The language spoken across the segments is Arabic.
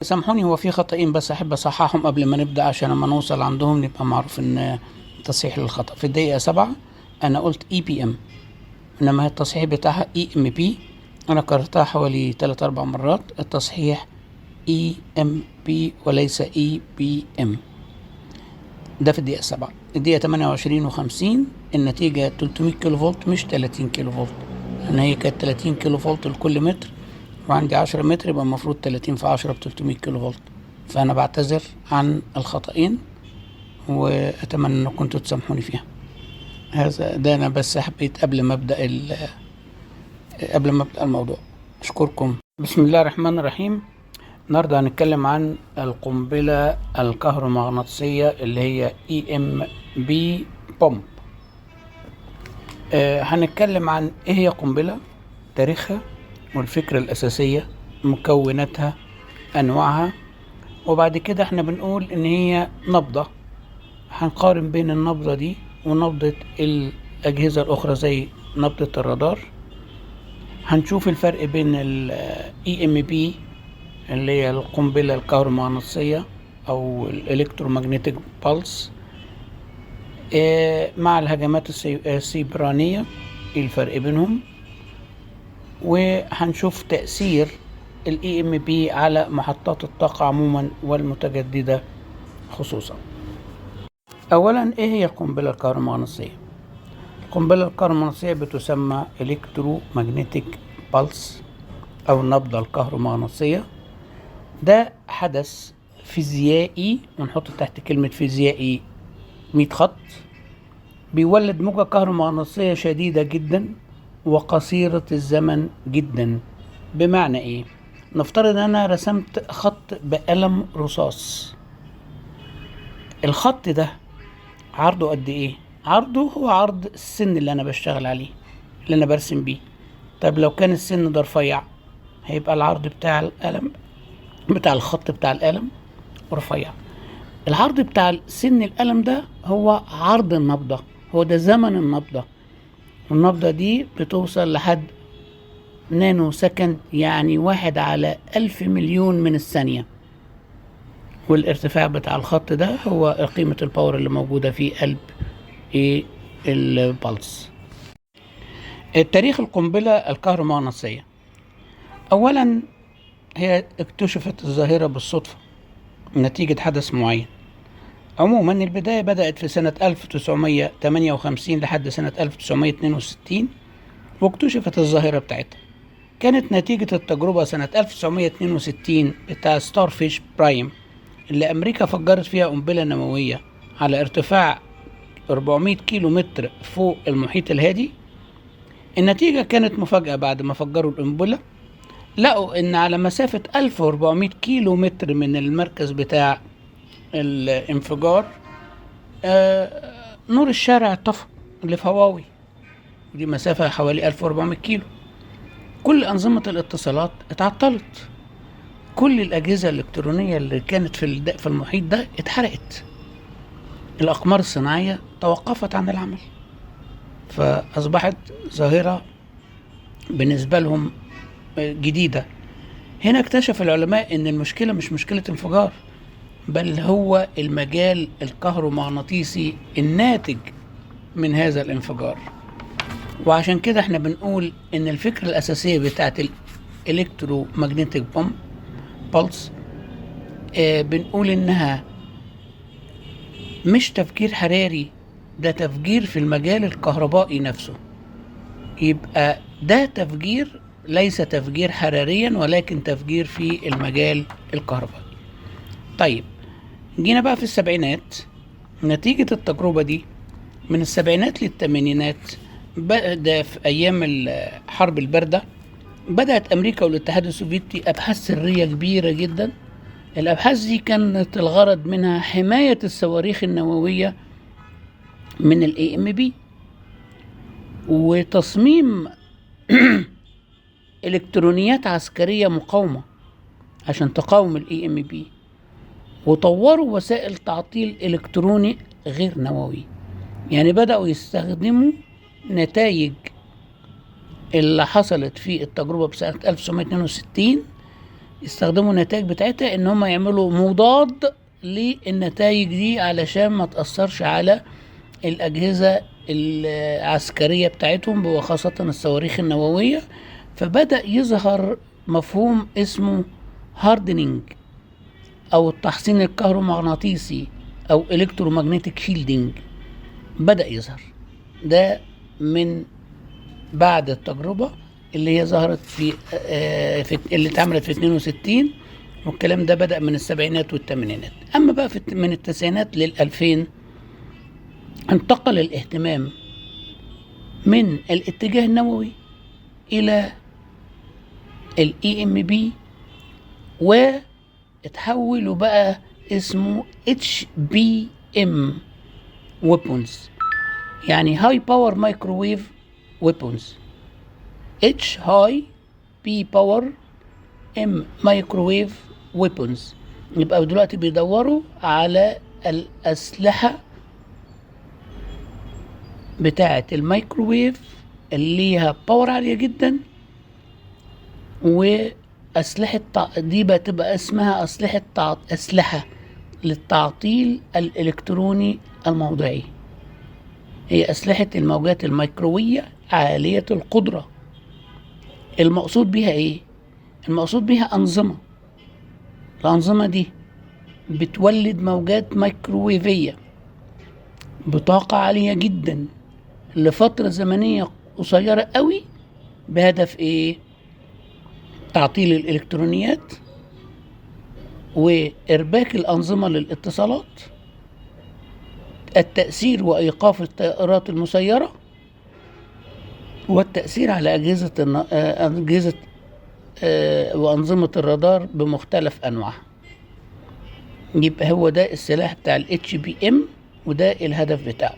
سامحوني، هو في خطأين بس أحب أصححهم قبل ما نبدأ عشان لما نوصل عندهم نبقى معروف إن تصحيح للخطأ. في الدقيقة 7 أنا قلت EPM، إنما التصحيح بتاعها EMP. أنا كررتها حوالي 3-4 مرات. التصحيح EMP وليس EPM. ده في الدقيقة 7. الدقيقة 28:50 النتيجة 300 كيلو فولت مش 30 كيلو فولت، لأن هي كانت 30 كيلو فولت لكل متر وعندي 10 متر، يبقى المفروض 30 في 10 ب 300 كيلو فولت. فأنا بعتذر عن الخطأين وأتمنى أنكم كنتوا تسامحوني فيها. هذا ده أنا بس حبيت قبل ما أبدأ الموضوع. أشكركم. بسم الله الرحمن الرحيم. النهارده هنتكلم عن القنبلة الكهرومغناطيسية اللي هي EMB بومب. هنتكلم عن ايه هي قنبلة، تاريخها والفكرة الأساسية، مكوناتها، أنواعها، وبعد كده احنا بنقول ان هي نبضة. هنقارن بين النبضة دي ونبضة الأجهزة الأخرى زي نبضة الرادار. هنشوف الفرق بين ال EMB اللي هي القنبلة الكهرومغناطيسية أو الإلكترومagnetic بولس مع الهجمات السيبرانية، ايه الفرق بينهم، وهنشوف تأثير ال EMB على محطات الطاقة عموما والمتجددة خصوصا. أولا ايه هي القنبلة الكهرومغناطيسية؟ القنبلة الكهرومغناطيسية بتسمى إلكترومagnetic بولس أو النبضة الكهرومغناطيسية. ده حدث فيزيائي، ونحط تحت كلمة فيزيائي 100 خط، بيولد موجة كهرومغناطيسية شديدة جدا وقصيرة الزمن جدا. بمعنى ايه؟ نفترض ان انا رسمت خط بقلم رصاص. الخط ده عرضه قد ايه؟ عرضه هو عرض السن اللي انا بشتغل عليه، اللي انا برسم بيه. طب لو كان السن ده رفيع هيبقى العرض بتاع القلم، بتاع الخط بتاع القلم رفيع. العرض بتاع سن القلم ده هو عرض النبضة، هو ده زمن النبضة. والنبضة دي بتوصل لحد نانو سكند، يعني 1/1000,000,000 من الثانية. والارتفاع بتاع الخط ده هو قيمة الباور اللي موجودة في قلب البلس. التاريخ القنبلة الكهرومغناطيسية، أولا هي اكتشفت الظاهرة بالصدفة نتيجة حدث معين. عموما البداية بدأت في سنة 1958 لحد سنة 1962، واكتشفت الظاهرة بتاعتها. كانت نتيجة التجربة سنة 1962 بتاع ستارفيش برايم، اللي أمريكا فجرت فيها قنبلة نووية على ارتفاع 400 كيلو متر فوق المحيط الهادي. النتيجة كانت مفاجأة. بعد ما فجروا القنبلة لقوا إن على مسافة 1400 كيلو متر من المركز بتاع الانفجار نور الشارع اتطفى اللي في هواوي، ودي مسافة حوالي 1400 كيلو. كل أنظمة الاتصالات اتعطلت، كل الأجهزة الإلكترونية اللي كانت في المحيط ده اتحرقت، الأقمار الصناعية توقفت عن العمل. فأصبحت ظاهرة بالنسبة لهم جديدة. هنا اكتشف العلماء ان المشكلة مش مشكلة انفجار، بل هو المجال الكهرومغناطيسي الناتج من هذا الانفجار. وعشان كده احنا بنقول ان الفكرة الأساسية بتاعت الإلكترومagnetic بولس بنقول انها مش تفجير حراري، ده تفجير في المجال الكهربائي نفسه. يبقى ده تفجير ليس تفجير حراريا، ولكن تفجير في المجال الكهربائي. طيب جينا بقى في السبعينات. نتيجة التجربة دي من السبعينات للثمانينات، بدأ في أيام الحرب الباردة بدأت أمريكا والاتحاد السوفيتي أبحاث سرية كبيرة جدا. الأبحاث دي كانت الغرض منها حماية الصواريخ النووية من ال EMB، وتصميم إلكترونيات عسكرية مقاومة عشان تقاوم ال EMB، وطوروا وسائل تعطيل إلكتروني غير نووي. يعني بدأوا يستخدموا نتائج اللي حصلت في التجربة بسنة 1962 يستخدموا النتائج بتاعتها ان هم يعملوا مضاد للنتائج دي علشان ما تأثرش على الأجهزة العسكرية بتاعتهم وخاصة الصواريخ النووية. فبدأ يظهر مفهوم اسمه هاردنينج أو التحصين الكهرومغناطيسي أو إلكترومagnetic شيلدينج، بدأ يظهر ده من بعد التجربة اللي هي ظهرت في اللي اتعملت في 62، والكلام ده بدأ من السبعينات والثمانينات. أما بقى من التسعينات لل2000 انتقل الاهتمام من الاتجاه النووي إلى ال EMB، واتحولوا بقى اسمه HBM weapons، يعني High Power Microwave Weapons. H High P Power M Microwave Weapons. يبقى دلوقتي بيدوروا على الأسلحة بتاعة الميكروويف اللي ليها باور عالية جدا، وأسلحة دي بتبقى اسمها أسلحة للتعطيل الإلكتروني الموضعي. هي أسلحة الموجات الميكرووية عالية القدرة. المقصود بها إيه؟ المقصود بها أنظمة، الأنظمة دي بتولد موجات ميكروويفية بطاقة عالية جدا لفترة زمنية قصيرة قوي، بهدف إيه؟ تعطيل الإلكترونيات وإرباك الأنظمة للاتصالات، التأثير وإيقاف الطائرات المسيرة، والتأثير على أجهزة وأنظمة الرادار بمختلف أنواعها. يبقى هو ده السلاح بتاع ال HBM، وده الهدف بتاعه.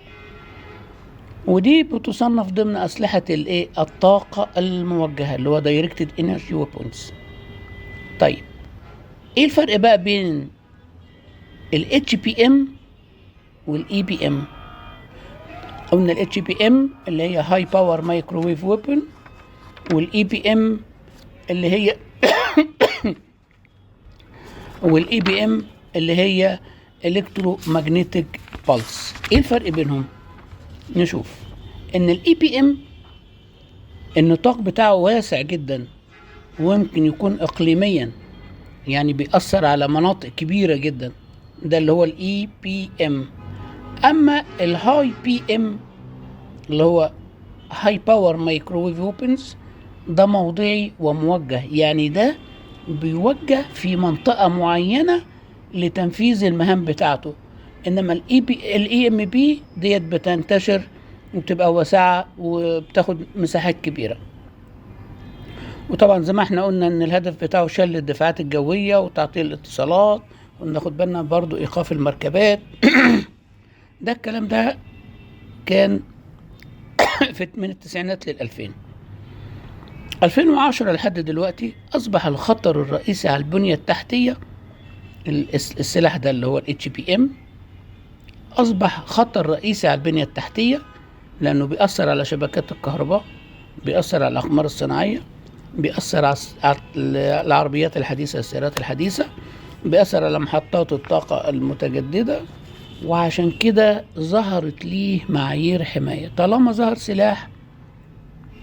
ودي بتصنف ضمن أسلحة الطاقة الموجهة اللي هو Directed Energy Weapons. طيب ايه الفرق بقى بين ال HBM وال EBM؟ قلنا ال HBM اللي هي High Power Microwave Weapon، وال EBM اللي هي اللي هي Electromagnetic Pulse. ايه الفرق بينهم؟ نشوف ان ال EBM النطاق بتاعه واسع جدا، ويمكن يكون اقليميا، يعني بيأثر على مناطق كبيرة جدا، ده اللي هو ال EBM. اما ال High PM اللي هو High Power Microwave Weapons ده موضعي وموجه، يعني ده بيوجه في منطقة معينة لتنفيذ المهام بتاعته. انما ال EMB ديت بتنتشر وبتبقى واسعة وبتاخد مساحات كبيرة. وطبعا زي ما احنا قلنا ان الهدف بتاعه شل الدفاعات الجوية وتعطيل الاتصالات، وناخد بالنا برضو ايقاف المركبات. ده الكلام ده كان من التسعينات لل2000. 2010 لحد دلوقتي أصبح الخطر الرئيسي على البنية التحتية السلاح ده اللي هو ال HBM أصبح خطر رئيسي على البنية التحتية، لأنه بيأثر على شبكات الكهرباء، بيأثر على الأقمار الصناعية، بيأثر على العربيات الحديثة، السيارات الحديثة، بيأثر على محطات الطاقة المتجددة. وعشان كده ظهرت ليه معايير حماية. طالما ظهر سلاح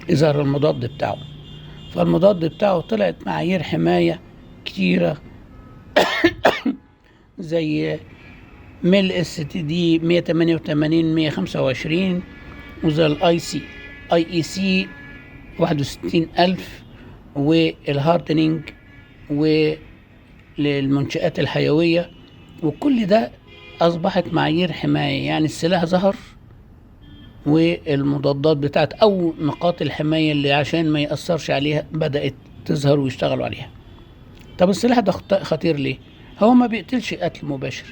يظهر المضاد بتاعه، فالمضاد بتاعه طلعت معايير حماية كتيرة زي ميل STD 188 125، وزي الاي اي سي 61000، والهاردنينج، وللمنشآت الحيوية. وكل ده أصبحت معايير حماية، يعني السلاح ظهر والمضادات بتاعت أو نقاط الحماية اللي عشان ما يأثرش عليها بدأت تظهر ويشتغلوا عليها. طب السلاح ده خطير ليه؟ هو ما بيقتلش قتل مباشر،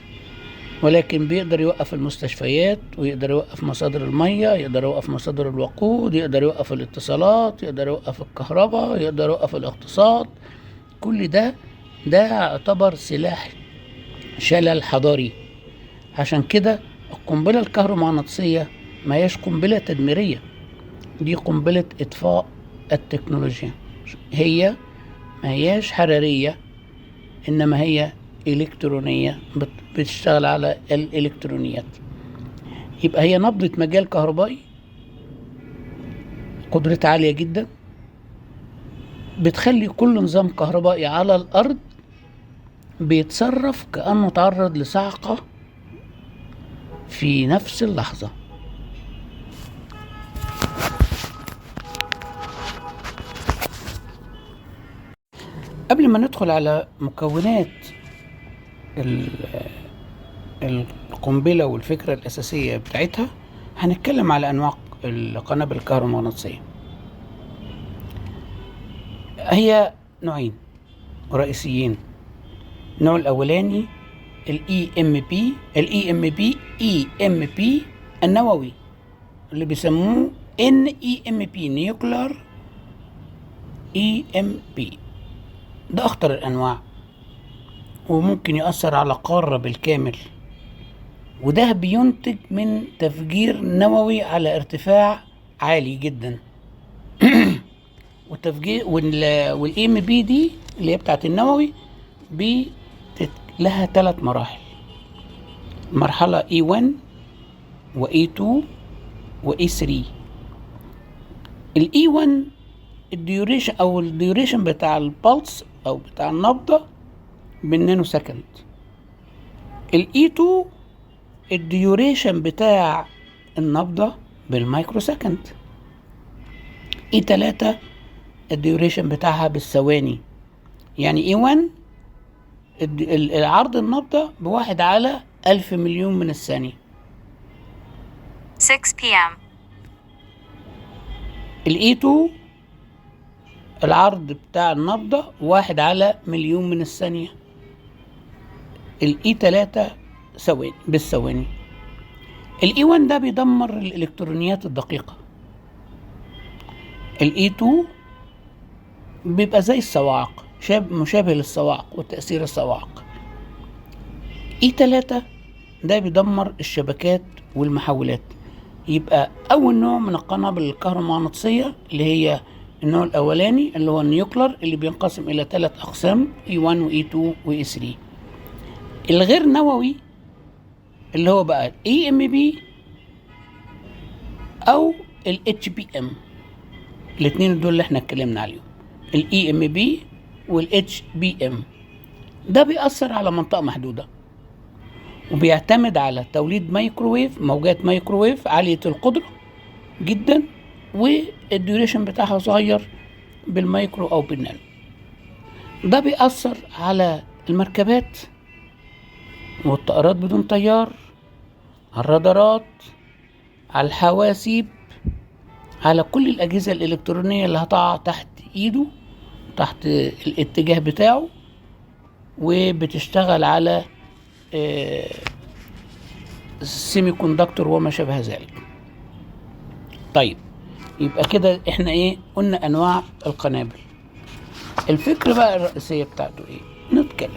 ولكن بيقدر يوقف المستشفيات، ويقدر يوقف مصادر المية، يقدر يوقف مصادر الوقود، يقدر يوقف الاتصالات، يقدر يوقف الكهرباء، يقدر يوقف الاقتصاد. كل ده يعتبر سلاح شلل حضاري. عشان كده القنبلة الكهرومغناطيسية ما هياش قنبلة تدميرية، دي قنبلة إطفاء التكنولوجيا. هي ما هياش حرارية إنما هي إلكترونية بتشتغل على الإلكترونيات. يبقى هي نبضة مجال كهربائي قدرتها عالية جدا، بتخلي كل نظام كهربائي على الأرض بيتصرف كأنه تعرض لصعقة في نفس اللحظة. قبل ما ندخل على مكونات القنبلة والفكرة الأساسية بتاعتها، هنتكلم على أنواع القنابل الكهرومغناطيسية. هي نوعين رئيسيين. النوع الأولاني ال EMP النووي اللي بيسموه NEMP Nuclear EMP. ده أخطر الأنواع وممكن يؤثر على قارة بالكامل، وده بينتج من تفجير نووي على ارتفاع عالي جدا. والتفجير والEMP دي اللي هي بتاعت النووي لها 3 مراحل. مرحلة E1 وE2 وE3. الE1 الديوريشن بتاع البلس او بتاع النبضة بالنانو سكند. الE2 الديوريشن بتاع النبضة بالمايكرو سكند. E3 الديوريشن بتاعها بالثواني. يعني E1 العرض النبضة ب1 على 1000 مليون من الثانية. 6 p.m. الE2 العرض بتاع النبضة 1 على مليون من الثانية. الE3 بالثواني. الE1 ده بيدمر الإلكترونيات الدقيقة. الE2 بيبقى زي الصواعق، مشابه للصواعق وتأثير الصواعق. E3 ده بيدمر الشبكات والمحولات. يبقى أول نوع من القنابل الكهرومغناطيسية اللي هي النوع الأولاني اللي هو النيوكلر، اللي بينقسم إلى 3 أقسام E1 وE2 وE3. الغير نووي اللي هو بقى EMP أو HBM. الاثنين دول اللي احنا اتكلمنا عليهم، EMP HBM. ده بيأثر على منطقة محدودة وبيعتمد على توليد موجات مايكروويف عالية القدرة جدا، والديوريشن بتاعها صغير بالمايكرو أو بالنانو. ده بيأثر على المركبات والطائرات بدون طيار، على الرادارات، على الحواسيب، على كل الأجهزة الإلكترونية اللي هتقع تحت إيده، تحت الاتجاه بتاعه، وبتشتغل على السيمي كوندكتور وما شابه ذلك. طيب يبقى كده احنا قلنا انواع القنابل. الفكرة بقى الرئيسية بتاعته نتكلم.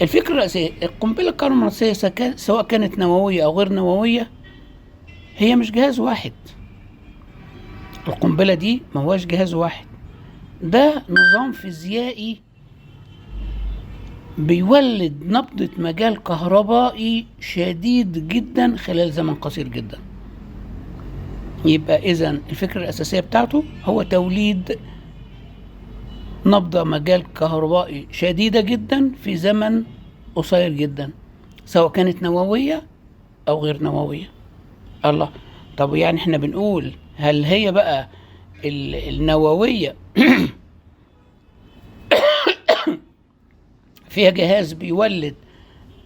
الفكرة الرئيسية القنبلة الكهرومغناطيسية سواء كانت نووية او غير نووية، هي مش جهاز واحد. القنبلة دي ما هوش جهاز واحد، ده نظام فيزيائي بيولد نبضة مجال كهربائي شديد جدا خلال زمن قصير جدا. يبقى إذن الفكرة الأساسية بتاعته هو توليد نبضة مجال كهربائي شديدة جدا في زمن قصير جدا، سواء كانت نووية أو غير نووية. الله، طب يعني احنا بنقول هل هي بقى النووية فيها جهاز بيولد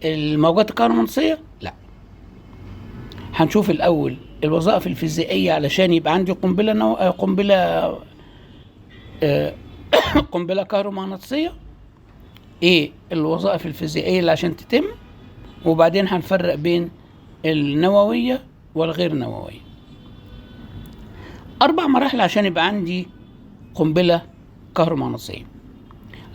الموجات الكهرومغناطيسية؟ لا. هنشوف الأول الوظائف الفيزيائية علشان يبقى عندي قنبلة كهرومغناطيسية. ايه الوظائف الفيزيائية اللي عشان تتم، وبعدين هنفرق بين النووية والغير نووية. 4 مراحل عشان يبقى عندي قنبلة كهرومغناطيسية.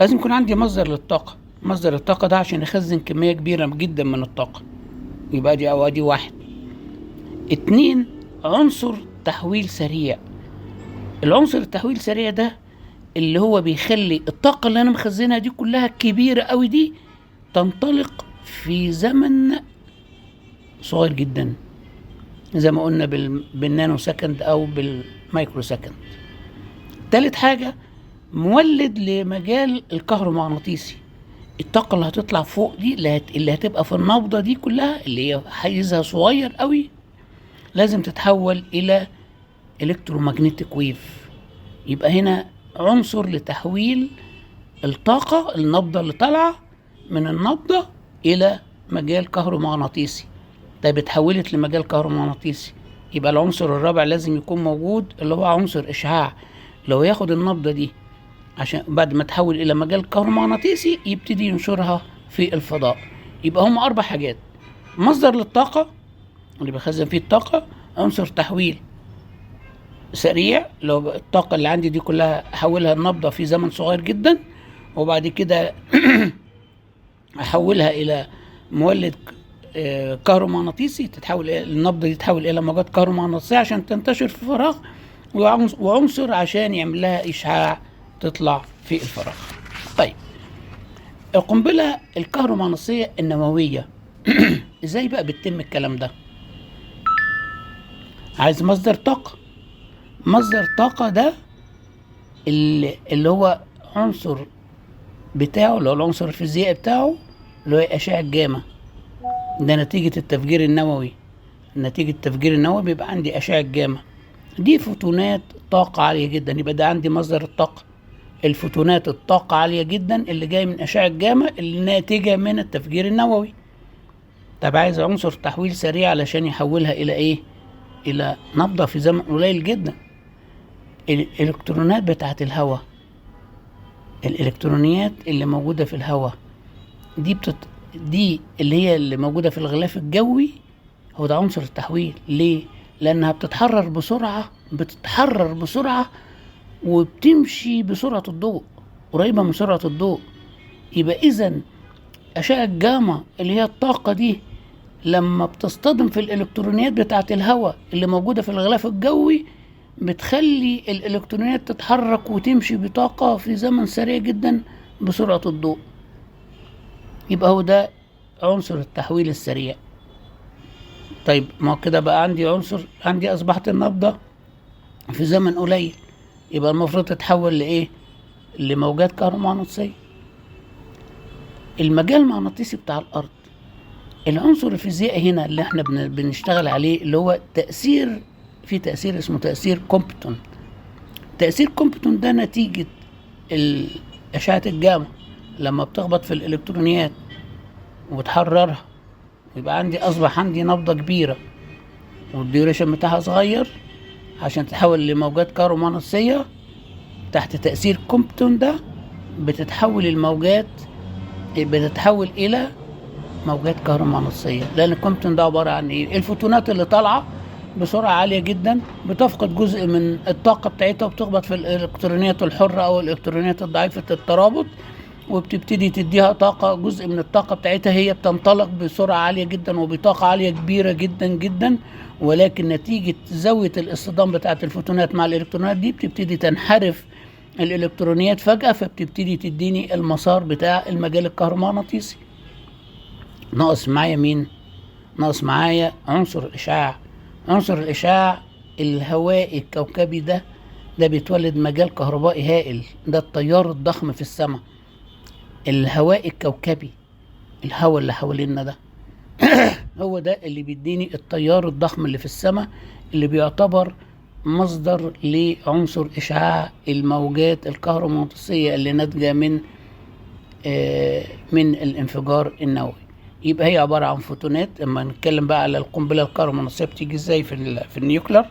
لازم يكون عندي مصدر للطاقة. مصدر الطاقة ده عشان يخزن كمية كبيرة جدا من الطاقة، يبقى دي 1. 2 عنصر تحويل سريع. العنصر التحويل السريع ده اللي هو بيخلي الطاقة اللي انا مخزنها دي كلها كبيرة قوي دي تنطلق في زمن صغير جدا، زي ما قلنا بالنانو سكند او بالمايكرو سكند. تالت حاجة مولد لمجال الكهرومغناطيسي. الطاقة اللي هتطلع فوق دي اللي هتبقى في النبضة دي كلها اللي هي حيزها صغير قوي لازم تتحول الى الكترومagnetic ويف. يبقى هنا عنصر لتحويل الطاقة النبضة اللي طالعة من النبضة الى مجال كهرومغناطيسي. طيب اتحولت لمجال كهرومغناطيسي، يبقى العنصر الرابع لازم يكون موجود اللي هو عنصر اشعاع. لو ياخد النبضة دي عشان بعد ما تحول الى مجال كهرومغناطيسي يبتدي ينشرها في الفضاء. يبقى هم 4 حاجات: مصدر للطاقة اللي بيخزن فيه الطاقة، عنصر تحويل سريع لو الطاقة اللي عندي دي كلها احولها النبضة في زمن صغير جدا، وبعد كده احولها الى مولد كهرومغناطيسي، تتحول النبضة دي تتحول الى موجات كهرومغناطيسية عشان تنتشر في الفراغ، وعنصر عشان يعمل لها اشعاع تطلع في الفراغ. طيب القنبلة الكهرومغناطيسية النووية ازاي بقى بتتم الكلام ده؟ عايز مصدر طاقة. مصدر طاقة ده اللي هو عنصر بتاعه اللي هو العنصر الفيزيائي بتاعه اللي هو أشعة جاما. ده نتيجة التفجير النووي. نتيجة التفجير النووي بيبقى عندي أشعة جاما، دي فوتونات طاقة عالية جدا. يبقى ده عندي مصدر الطاقة، الفوتونات الطاقة عالية جدا اللي جاي من أشعة جاما اللي ناتجة من التفجير النووي. طب عايز عنصر تحويل سريع علشان يحولها إلى إيه؟ إلى نبضة في زمن قليل جدا. الإلكترونات بتاعت الهواء، الإلكترونيات اللي موجودة في الهواء دي اللي هي اللي موجودة في الغلاف الجوي، هو ده عنصر التحويل. ليه؟ لأنها بتتحرر بسرعة وبتمشي بسرعة الضوء، قريبة من سرعة الضوء. يبقى إذن أشعة جاما اللي هي الطاقة دي لما بتصطدم في الإلكترونيات بتاعت الهواء اللي موجودة في الغلاف الجوي بتخلي الإلكترونيات تتحرك وتمشي بطاقة في زمن سريع جدا بسرعة الضوء. يبقى هو ده عنصر التحويل السريع. طيب ما كده بقى عندي أصبحت النبضة في زمن قليل، يبقى المفروض تتحول لإيه؟ لموجات كهرومغناطيسية. المجال المغناطيسي بتاع الأرض، العنصر الفيزيائي هنا اللي احنا بنشتغل عليه اللي هو في تأثير اسمه تأثير كومبتون. تأثير كومبتون ده نتيجة أشعة الجاما لما بتخبط في الإلكترونيات وبتحررها، يبقى أصبح عندي نبضة كبيرة والديوريشن بتاعها صغير عشان تتحول لموجات كهرومغناطيسية. تحت تأثير كومبتون ده بتتحول إلى موجات كهرومغناطيسية. لأن الكومبتون ده عبارة عن إيه؟ الفوتونات اللي طالعة بسرعة عالية جدا بتفقد جزء من الطاقة بتاعتها وبتخبط في الإلكترونيات الحرة أو الإلكترونيات الضعيفة الترابط، وبتبتدي تديها طاقة، جزء من الطاقة بتاعتها هي بتنطلق بسرعة عالية جدا وبطاقة عالية كبيرة جدا جدا، ولكن نتيجة زاوية الاصطدام بتاعت الفوتونات مع الإلكترونات دي بتبتدي تنحرف الإلكترونيات فجأة، فبتبتدي تديني المسار بتاع المجال الكهرومغناطيسي. ناقص معايا مين؟ ناقص معايا عنصر الإشعاع. عنصر الإشعاع الهوائي الكوكبي ده بيتولد مجال كهربائي هائل. ده التيار الضخم في السماء، الهواء الكوكبي، الهواء اللي حوالينا ده هو ده اللي بيديني التيار الضخم اللي في السماء، اللي بيعتبر مصدر لعنصر إشعاع الموجات الكهرومغناطيسية اللي ناتجة من الانفجار النووي. يبقى هي عبارة عن فوتونات. اما نتكلم بقى على القنبلة الكهرومغناطيسية بتيجي ازاي في النيوكلر،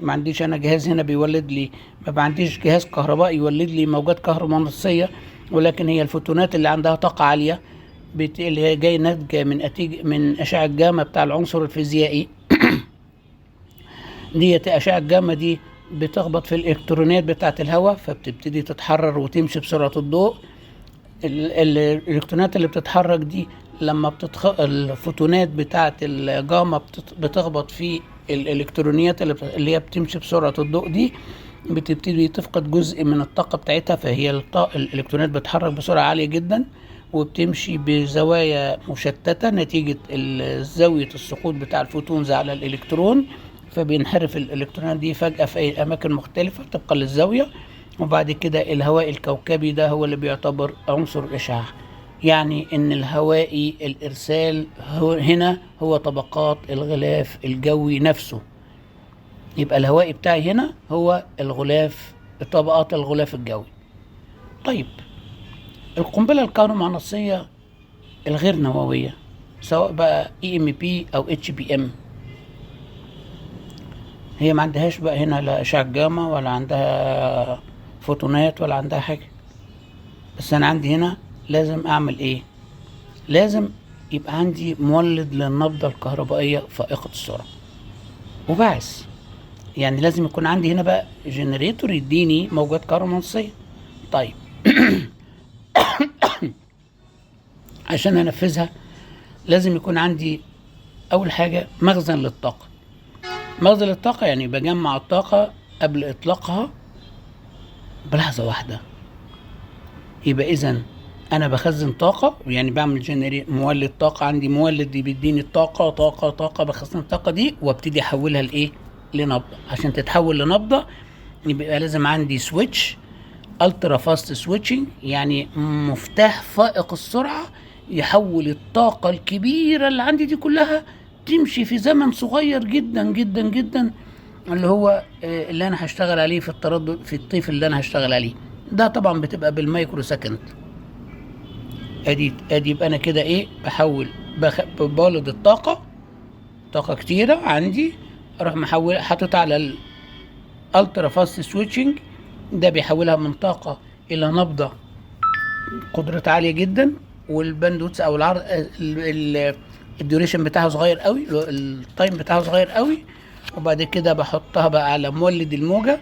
ما عنديش انا جهاز هنا بيولد لي، ما عنديش جهاز كهربائي يولد لي موجات كهرومغناطيسية، ولكن هي الفوتونات اللي عندها طاقة عالية اللي هي جاي ناتجة من أشعة جاما بتاع العنصر الفيزيائي ديت. أشعة جاما دي بتخبط في الإلكترونات بتاعة الهواء فبتبتدي تتحرر وتمشي بسرعة الضوء. الإلكترونات اللي بتتحرك دي لما الفوتونات بتاعة الجاما بتخبط في الإلكترونيات اللي هي بتمشي بسرعة الضوء دي، بتبتدي تفقد جزء من الطاقة بتاعتها، فهي الإلكترونات بتتحرك بسرعة عالية جدا وبتمشي بزوايا مشتتة نتيجة زاوية السقوط بتاع الفوتونز على الإلكترون، فبينحرف الإلكترونات دي فجأة في أماكن مختلفة طبقا للزاوية. وبعد كده الهواء الكوكبي ده هو اللي بيعتبر عنصر إشعاع، يعني إن الهوائي الإرسال هنا هو طبقات الغلاف الجوي نفسه. يبقى الهوائي بتاعي هنا هو الغلاف، طبقات الغلاف الجوي. طيب القنبلة الكهرومغناطيسية الغير نووية سواء بقى EMP أو HBM، هي ما عندهاش بقى هنا لا إشعاع جاما ولا عندها فوتونات ولا عندها حاجة. بس أنا عندي هنا لازم أعمل إيه؟ لازم يبقى عندي مولد للنبضة الكهربائية فائقة السرعة وباعث، يعني لازم يكون عندي هنا بقى جنريتور يديني موجات كهرومغناطيسية. طيب عشان انفذها لازم يكون عندي اول حاجة مخزن للطاقة. مخزن للطاقة يعني بجمع الطاقة قبل اطلاقها بلحظة واحدة. يبقى اذا انا بخزن طاقة، يعني بعمل مولد طاقة، عندي مولد بيديني الطاقة طاقة بخزن الطاقة دي وابتدي احولها لايه؟ لنبضة. عشان تتحول لنبضة يبقى لازم عندي سويتش الترا فاست سويتشنج، يعني مفتاح فائق السرعة يحول الطاقة الكبيرة اللي عندي دي كلها تمشي في زمن صغير جدا جدا جدا، اللي هو اللي انا هشتغل عليه في التردد في الطيف اللي انا هشتغل عليه ده. طبعا بتبقى بالمايكرو سكند. ادي يبقى انا كده ايه؟ بحول بولد الطاقة، طاقة كتيرة عندي، اروح محول حاططها على الالترا فاست سويتشنج، ده بيحولها من طاقة الى نبضة قدرتها عالية جدا، والباندوتس او العرض الديوريشن بتاعها صغير قوي، التايم بتاعها صغير قوي. وبعد كده بحطها بقى على مولد الموجة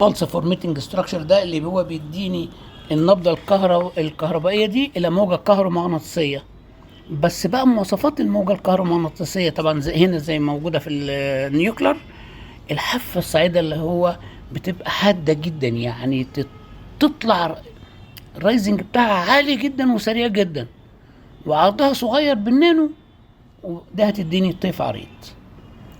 pulse formating structure، ده اللي هو بيديني النبضة الكهربائية دي الى موجة كهرومغناطيسية. بس بقى مواصفات الموجة الكهرومغناطيسية طبعا هنا زي موجودة في النيوكلر، الحافة الصاعدة اللي هو بتبقى حادة جدا، يعني تطلع الرايزنج بتاعها عالي جدا وسريع جدا، وعرضها صغير بالنانو، وده هتديني طيف عريض.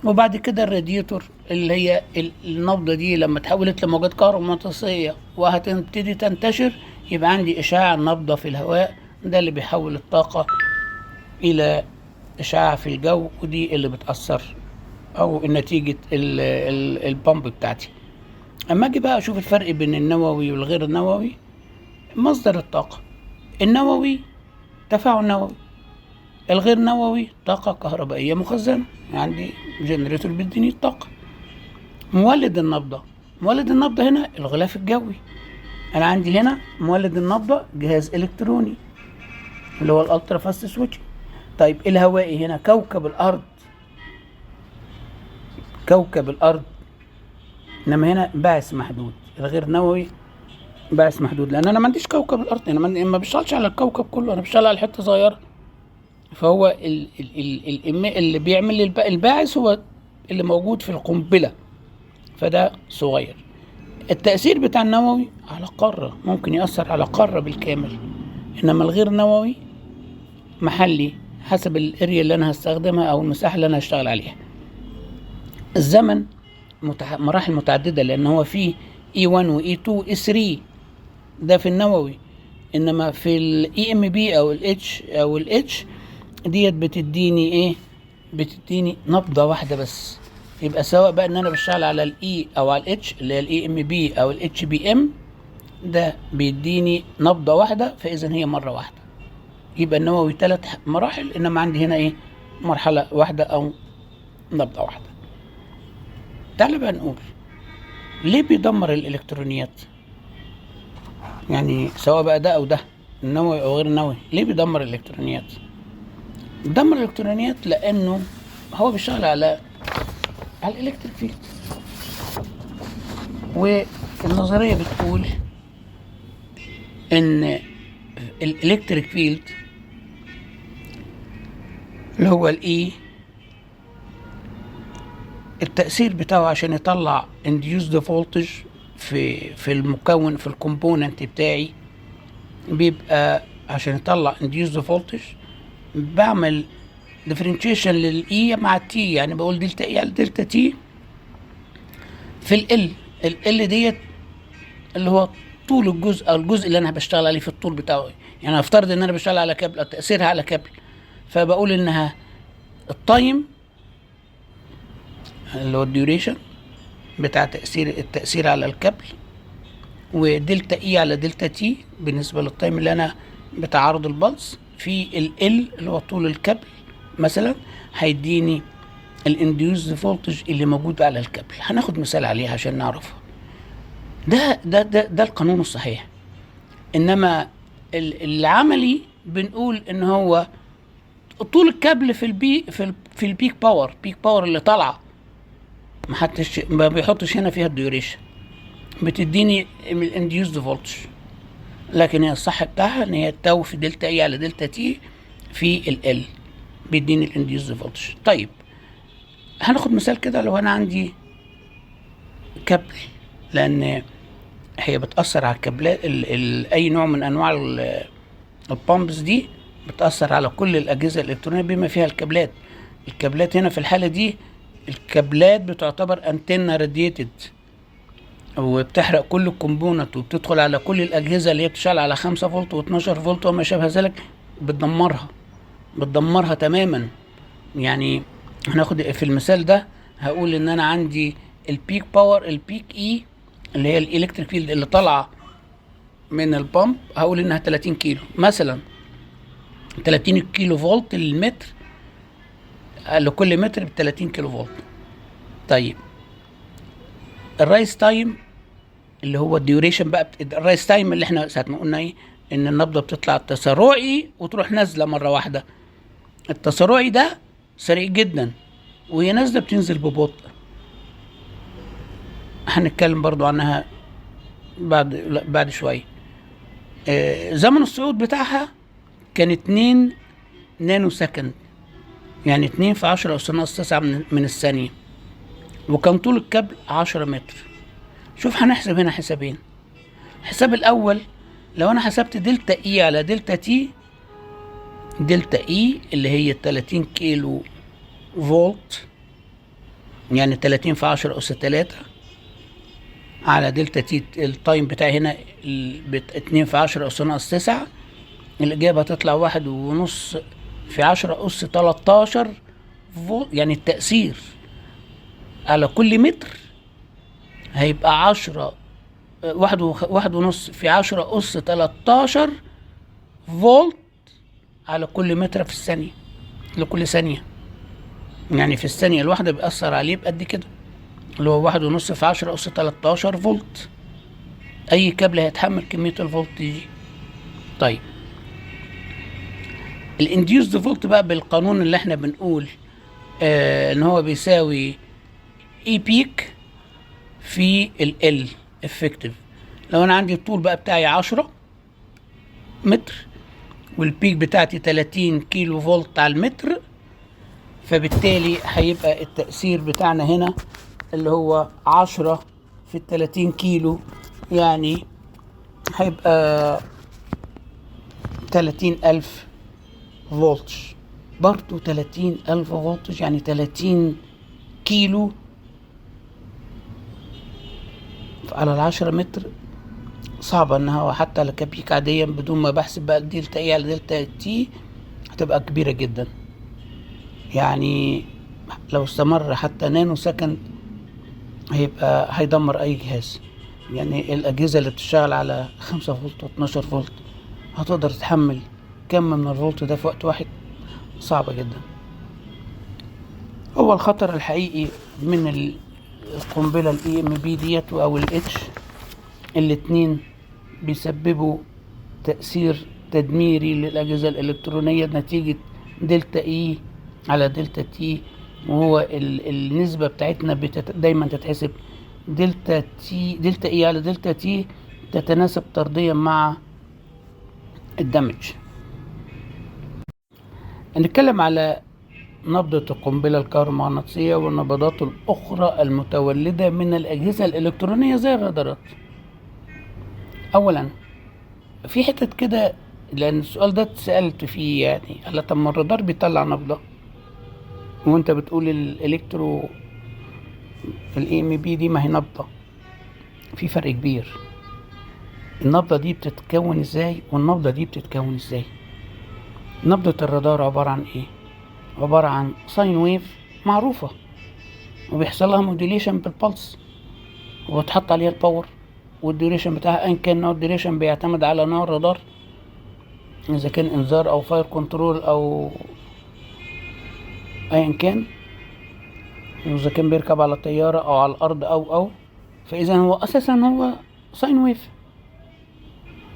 وبعد كده الراديتور اللي هي النبضة دي لما اتحولت لموجات كهرومغناطيسية وهتبتدي تنتشر، يبقى عندي إشعاع النبضة في الهواء، ده اللي بيحول الطاقة إلى إشعاع في الجو، ودي اللي بتأثر أو نتيجة البامب بتاعتي. أما أجي بقى أشوف الفرق بين النووي والغير النووي، مصدر الطاقة النووي تفاعل نووي، الغير نووي طاقة كهربائية مخزنة، عندي جنريتور بيديني الطاقة. مولد النبضة هنا الغلاف الجوي، أنا عندي هنا مولد النبضة جهاز إلكتروني اللي هو الألترا فاست سويتش. طيب الهوائي هنا كوكب الأرض، إنما هنا باعث محدود. الغير نووي باعث محدود لأن أنا ما عنديش كوكب الأرض، أنا ما بشتغلش على الكوكب كله، أنا بشتغل على حتة صغيرة. فهو اللي بيعمل الباعث هو اللي موجود في القنبلة، فده صغير. التأثير بتاع النووي على قارة، ممكن يأثر على قارة بالكامل، إنما الغير نووي محلي حسب الاريا اللي أنا هستخدمها أو المساحة اللي أنا هشتغل عليها. الزمن مراحل متعددة، لأن هو فيه E1 و E2 و E3 ده في النووي، إنما في ال EMB أو ال H ديت بتديني إيه؟ بتديني نبضة واحدة بس. يبقى سواء بقى إن أنا بشتغل على ال E أو على ال H اللي هي ال EMB أو ال HBM، ده بيديني نبضة واحدة، فإذا هي مرة واحدة. يبقى النووي 3 مراحل، إنما عندي هنا إيه؟ مرحلة واحدة أو نبضة واحدة. تعال بقى نقول ليه بيدمر الإلكترونيات، يعني سواء بقى ده أو ده النووي أو غير النووي، ليه بيدمر الإلكترونيات؟ بيدمر الإلكترونيات لأنه هو بيشتغل على الإلكتريك فيلد، والنظرية بتقول إن الإلكتريك فيلد اللي هو الإي التأثير بتاعه عشان يطلع induced voltage في المكون في الكومبوننت بتاعي، بيبقى عشان يطلع induced voltage بعمل differentiation للإي مع التي، يعني بقول دلتا إي على دلتا تي في ال ديت اللي هو طول الجزء أو الجزء اللي أنا بشتغل عليه في الطول بتاعه. يعني أفترض إن أنا بشتغل على كابل أو تأثيرها على كابل، فبقول إنها التايم اللي هو الديوريشن بتاع التأثير على الكابل، ودلتا اي على دلتا تي بالنسبة للتايم اللي انا بتعرض البلس في ال اللي هو طول الكابل مثلا، هيديني الانديوز فولتج اللي موجود على الكابل. هناخد مثال عليه عشان نعرفها. ده القانون الصحيح. انما العملي بنقول ان هو طول الكابل في البيك باور اللي طالعه، ما بيحطش هنا فيها الديوريشن، بتديني الانديوزد فولتج، لكن هي الصح بتاعها ان هي التاو في دلتا اي على دلتا تي في ال بيديني الانديوزد فولتج. طيب هناخد مثال كده. لو انا عندي كابل، لان هي بتأثر على الكابلات، اي نوع من انواع البامبس دي بتأثر على كل الأجهزة الإلكترونية بما فيها الكابلات. الكابلات هنا في الحالة دي الكابلات بتعتبر انتنا راديتد، وبتحرق كل الكومبوننت وبتدخل على كل الأجهزة اللي هي بتشتغل على 5 فولت و12 فولت وما شابه ذلك، بتدمرها تماما. يعني هناخد في المثال ده، هقول ان انا عندي البيك باور، البيك اي اللي هي الالكتريك فيلد اللي طالعه من البامب، هقول انها 30 كيلو مثلا، 30 كيلو فولت للمتر، لكل متر ب 30 كيلو فولت. طيب الرايس تايم اللي هو الديوريشن بقى، الرايس تايم اللي احنا ساعه ما قلنا ايه، ان النبضه بتطلع تسارعي وتروح نازله مره واحده. التسارعي ده سريع جدا، وهي نازله بتنزل ببطء. هنتكلم برضو عنها بعد شويه. زمن الصعود بتاعها كان 2 نانو سكند، يعني 2 في 10 أس ناقص 9 من الثانية، وكان طول الكابل 10 متر. شوف هنحسب هنا حسابين. الحساب الأول، لو أنا حسبت دلتا إي على دلتا تي، دلتا إي اللي هي 30 كيلو فولت، يعني 30 في 10 أس 3 على دلتا تي، التايم بتاعي هنا 2 في 10 أس ناقص 9، الإجابة هتطلع 1.5 في 10 أس 13 فولت. يعني التأثير على كل متر هيبقى 1.5 في 10 أس 13 فولت على كل متر في الثانية، لكل ثانية. يعني في الثانية الواحدة بيأثر عليه بقد كده، اللي هو 1.5 في 10 أس 13 فولت. أي كابل هيتحمل كمية الفولت دي. طيب الانديوزد فولت بقى بالقانون اللي احنا بنقول ان هو بيساوي اي بيك في ال افكتيف. لو انا عندي الطول بقى بتاعي 10 متر والبيك بتاعتي 30 كيلو فولت على المتر، فبالتالي هيبقى التأثير بتاعنا هنا اللي هو 10 في 30 كيلو، يعني هيبقى 30,000 فولت. برضو 30,000 فولت يعني 30 كيلو على 10 متر. صعبة انها حتى لكبيك عاديا بدون ما بحسب بقى دلتا اي على دلتا تي هتبقى كبيرة جدا. يعني لو استمر حتى نانو سكند هيدمر اي جهاز. يعني الاجهزة اللي بتشتغل على 5 فولت و 12 فولت هتقدر تتحمل كم من الفولت ده في وقت واحد؟ صعبة جدا. هو الخطر الحقيقي من القنبلة الاي ام بي ديت او الاتش، الاتنين بيسببوا تأثير تدميري للأجهزة الإلكترونية نتيجة دلتا اي على دلتا تي. وهو النسبة بتاعتنا دايما تتحسب دلتا اي على دلتا تي تتناسب طرديا مع الدمج. هنتكلم على نبضة القنبلة الكهرومغناطيسية والنبضات الأخرى المتولدة من الأجهزة الإلكترونية زي الرادارات. أولا في حتة كده، لأن السؤال ده اتسألت فيه، يعني قال طب ما الرادار بيطلع نبضة وانت بتقول الإلكترو EMP دي ما هي نبضة. في فرق كبير، النبضة دي بتتكون ازاي والنبضة دي بتتكون ازاي. نبضة الرادار عبارة عن ايه؟ عبارة عن ساين ويف معروفة وبيحصل لها موديليشن بالبلس وبتحط عليها الباور، والديوريشن بتاعها ان كان نوع الديوريشن بيعتمد على نوع الرادار، اذا كان انذار او فاير كنترول او ايا كان، واذا كان بيركب على طيارة او على الارض او فاذا هو اساسا هو ساين ويف.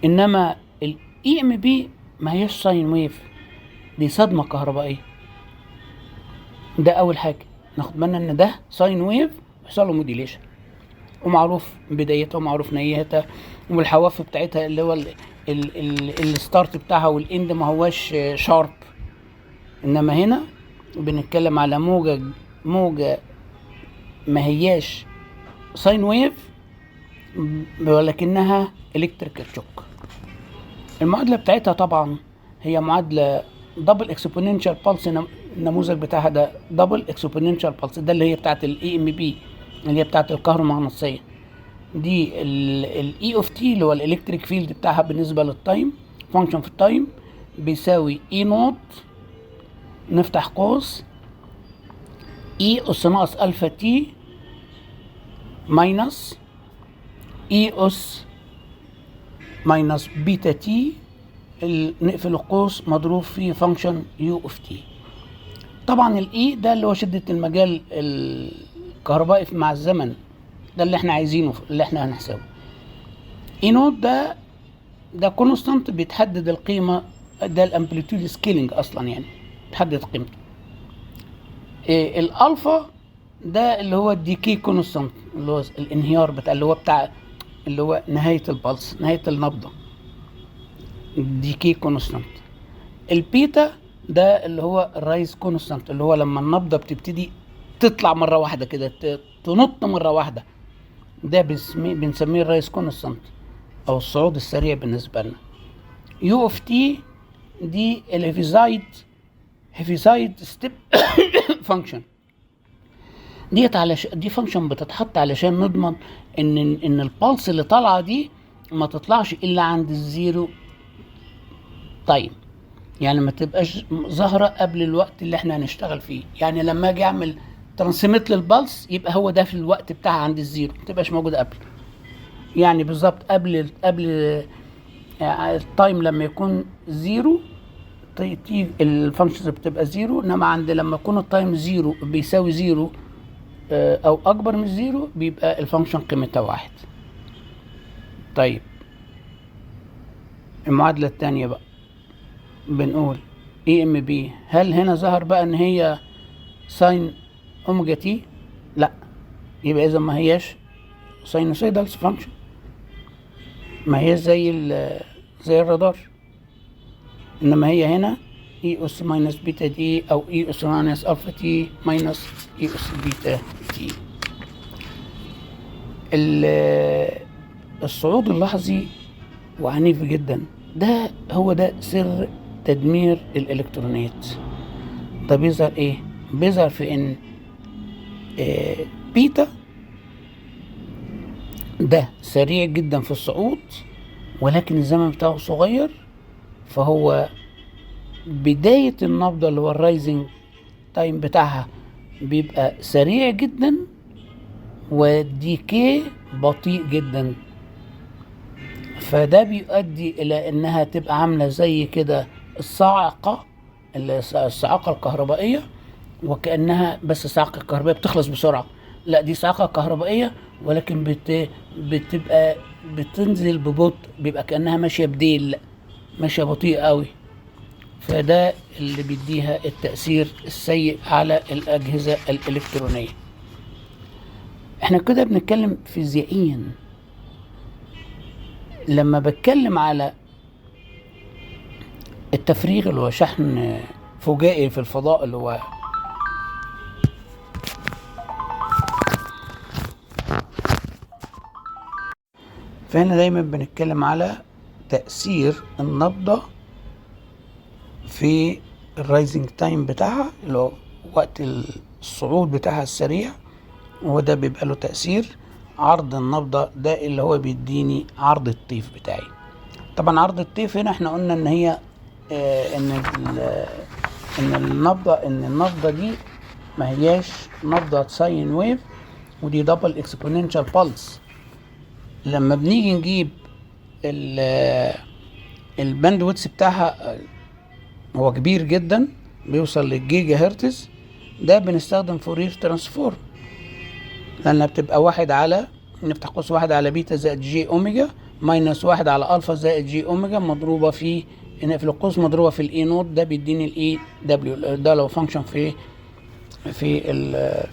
انما الاي ام بي ما هيش ساين ويف، دي صدمة كهربائية. ده اول حاجة ناخد بالنا ان ده ساين ويف بيحصل له موديليشن ومعروف بدايتها ومعروف نهايتها والحواف بتاعتها اللي هو الستارت بتاعها والاند ما هواش شارب. انما هنا بنتكلم على موجة ما هياش ساين ويف ولكنها الكتريكال شوك. المعادلة بتاعتها طبعا هي معادلة دبل اكسبوننشال بالس. النموذج بتاعها ده دبل اكسبوننشال بالس، ده اللي هي بتاعت الاي ام بي اللي هي بتاعت الكهرومغناطيسية. دي الاي اوف تي اللي هو الالكتريك فيلد بتاعها بالنسبة للتايم، فانكشن في التايم بيساوي اي نوت نفتح قوس اي اس ناقص الفا تي ماينس اي اس ماينس بيتا تي نقفل القوس مضروب في فانكشن يو اوف تي. طبعا الاي ده اللي هو شدة المجال الكهربائي مع الزمن، ده اللي احنا عايزينه اللي احنا هنحسبه. اي نوت ده كونستانت بيتحدد القيمة، ده الامبليتيود سكيلينج اصلا يعني بتحدد قيمته. الالفا ده اللي هو الديكي كونستانت اللي هو الانهيار اللي هو نهاية البلس، نهاية النبضة، ديكي كونستانت. البيتا ده اللي هو الرايز كونستانت اللي هو لما النبضة بتبتدي تطلع مرة واحدة كده، تنط مرة واحدة، ده بنسميه الرايز كونستانت او الصعود السريع بالنسبة لنا. يو اوف تي دي الهيفيزايد ستيب فانكشن ديت، دي فانكشن بتتحط علشان نضمن ان البلس اللي طالعه دي ما تطلعش الا عند الزيرو تايم، يعني ما تبقاش ظاهره قبل الوقت اللي احنا هنشتغل فيه. يعني لما اجي اعمل ترانسميت للبلس يبقى هو ده في الوقت بتاعها عند الزيرو، ما تبقاش موجوده قبل، يعني بالظبط قبل التايم لما يكون زيرو الفانكشنز بتبقى زيرو، انما عند لما يكون التايم زيرو بيساوي زيرو او اكبر من زيرو بيبقى الفانكشن قيمتها واحد. طيب المعادلة التانية بقى بنقول اي ام بي، هل هنا ظهر بقى ان هي ساين اوميجا تي؟ لا، يبقى اذا ما هياش ساينوسويدال فانكشن، ما هي زي الرادار، انما هي هنا اي اس ماينس بيتا دي او اي اس ماينس الفا تي ماينس اي اس بيتا تي. الصعود اللحظي وعنيف جدا، ده هو ده سر تدمير الالكترونيات. ده بيظهر ايه؟ بيظهر في ان بيتا ده سريع جدا في الصعود ولكن الزمن بتاعه صغير، فهو بداية النبضة اللي هو الرايزنج تايم بتاعها بيبقى سريع جدا والديكي بطيء جدا، فده بيؤدي الى انها تبقى عاملة زي كده الصاعقة الكهربائية، وكأنها بس الصاعقة الكهربائية بتخلص بسرعة، لا دي صاعقة كهربائية ولكن بتبقى بتنزل ببطء، بيبقى كأنها ماشية بديل، ماشية بطيء قوي، فده اللي بيديها التأثير السيء على الأجهزة الإلكترونية. احنا كده بنتكلم فيزيائيا. لما بتكلم على التفريغ اللي هو شحن فجائي في الفضاء اللي هو فهنا دايما بنتكلم على تأثير النبضة في الرايزنج تايم بتاعها، اللي هو وقت الصعود بتاعها السريع، وده بيبقى له تأثير. عرض النبضة ده اللي هو بيديني عرض الطيف بتاعي. طبعا عرض الطيف هنا احنا قلنا ان هي ان النبضة دي ما هياش نبضة ساين ويف، ودي دبل اكسبوننشال بالس. لما بنيجي نجيب الباندويتس بتاعها هو كبير جدا، بيوصل للجيجا هرتز، ده بنستخدم فورير ترانسفورم، لانها بتبقى واحد على، نفتح قوس، واحد على بيتا زائد جي اوميجا ماينس واحد على الفا زائد جي اوميجا مضروبة في، نقفل القوس، مضروبة في الاي نوت، ده بيديني الاي دبليو، ده لو فانكشن في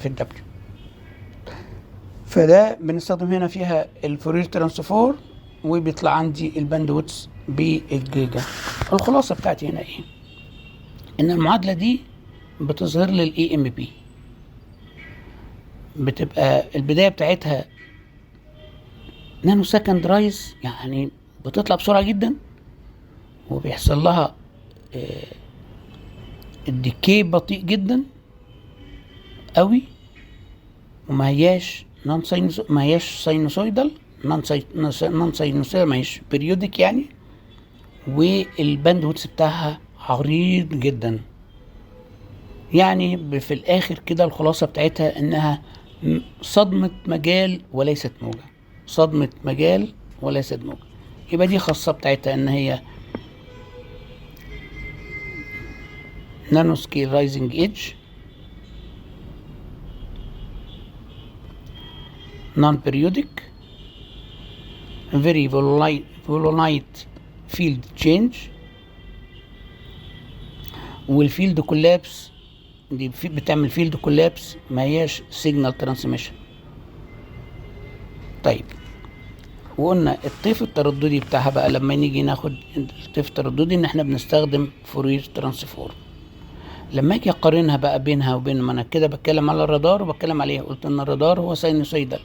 الدبليو. فده بنستخدم هنا فيها الفورير ترانسفورم، وبيطلع عندي الباندويتس بالجيجا. الخلاصة بتاعتي هنا ايه؟ ان المعادلة دي بتظهر لي الاي ام بي، بتبقى البداية بتاعتها نانو سكند رايز، يعني بتطلع بسرعة جدا، وبيحصل لها الديكي بطيء جدا قوي، وما هياش ما هياش ساينوسويدال، نون ساينوسويدال، ما هيش بيريودك يعني، والباندويتس بتاعها عريض جدا. يعني في الاخر كده الخلاصة بتاعتها انها صدمة مجال وليست موجة، صدمة مجال وليست موجة. يبقى دي خاصة بتاعتها ان هي نانو سكيل رايزنج ايدج، نون بيريودك، very volatile field change، والفيلد كولابس دي بتعمل فيلد كولابس، ما هياش سيجنال ترانسميشن. طيب، وقلنا الطيف الترددي بتاعها بقى، لما نيجي ناخد الطيف الترددي ان احنا بنستخدم فورير ترانسفورم. لما اجي اقارنها بقى بينها وبين، ما انا كده بتكلم على الرادار وبتكلم عليه، قلت ان الرادار هو ساينوسويدال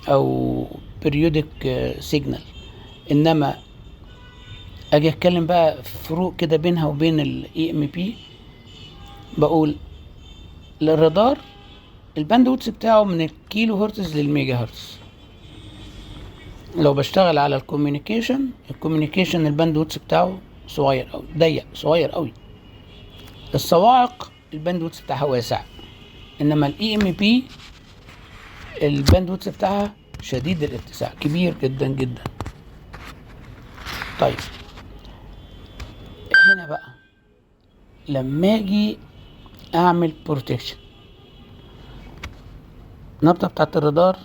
او بيريودك سيجنال، انما اجي اتكلم بقى فروق كده بينها وبين الاي ام بي، بقول الرادار الباندويتس بتاعه من الكيلو هرتز للميجا هرتز. لو بشتغل على الكوميونيكيشن الباندويتس بتاعه صغير أوي، ضيق صغير أوي. الصواعق الباندويتس بتاعها واسع، انما الاي ام بي الباندويتس بتاعها شديد الاتساع، كبير جدا جدا. طيب، هنا بقى لما اجي اعمل بروتكشن، النبضة بتاعت الرادار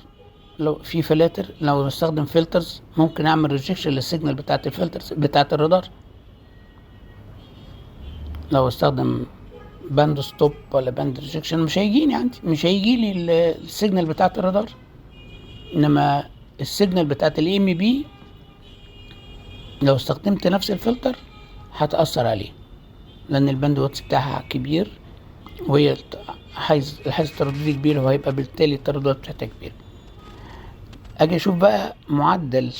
لو في فلاتر، لو بستخدم فلترز ممكن اعمل ريجكشن للسيجنال بتاعت الفلترز بتاعت الرادار. لو استخدم باند ستوب ولا باند ريجكشن مش هيجيني عندي، مش هيجي لي السيجنال بتاعت الرادار. انما السيجنال بتاعت الاي ام بي لو استخدمت نفس الفلتر هتأثر عليه، لان الباندويتس بتاعها كبير، وهي الحيز الترددي كبير، وهيبقى بالتالي الترددات بتاعتها كبير. اجي اشوف بقى معدل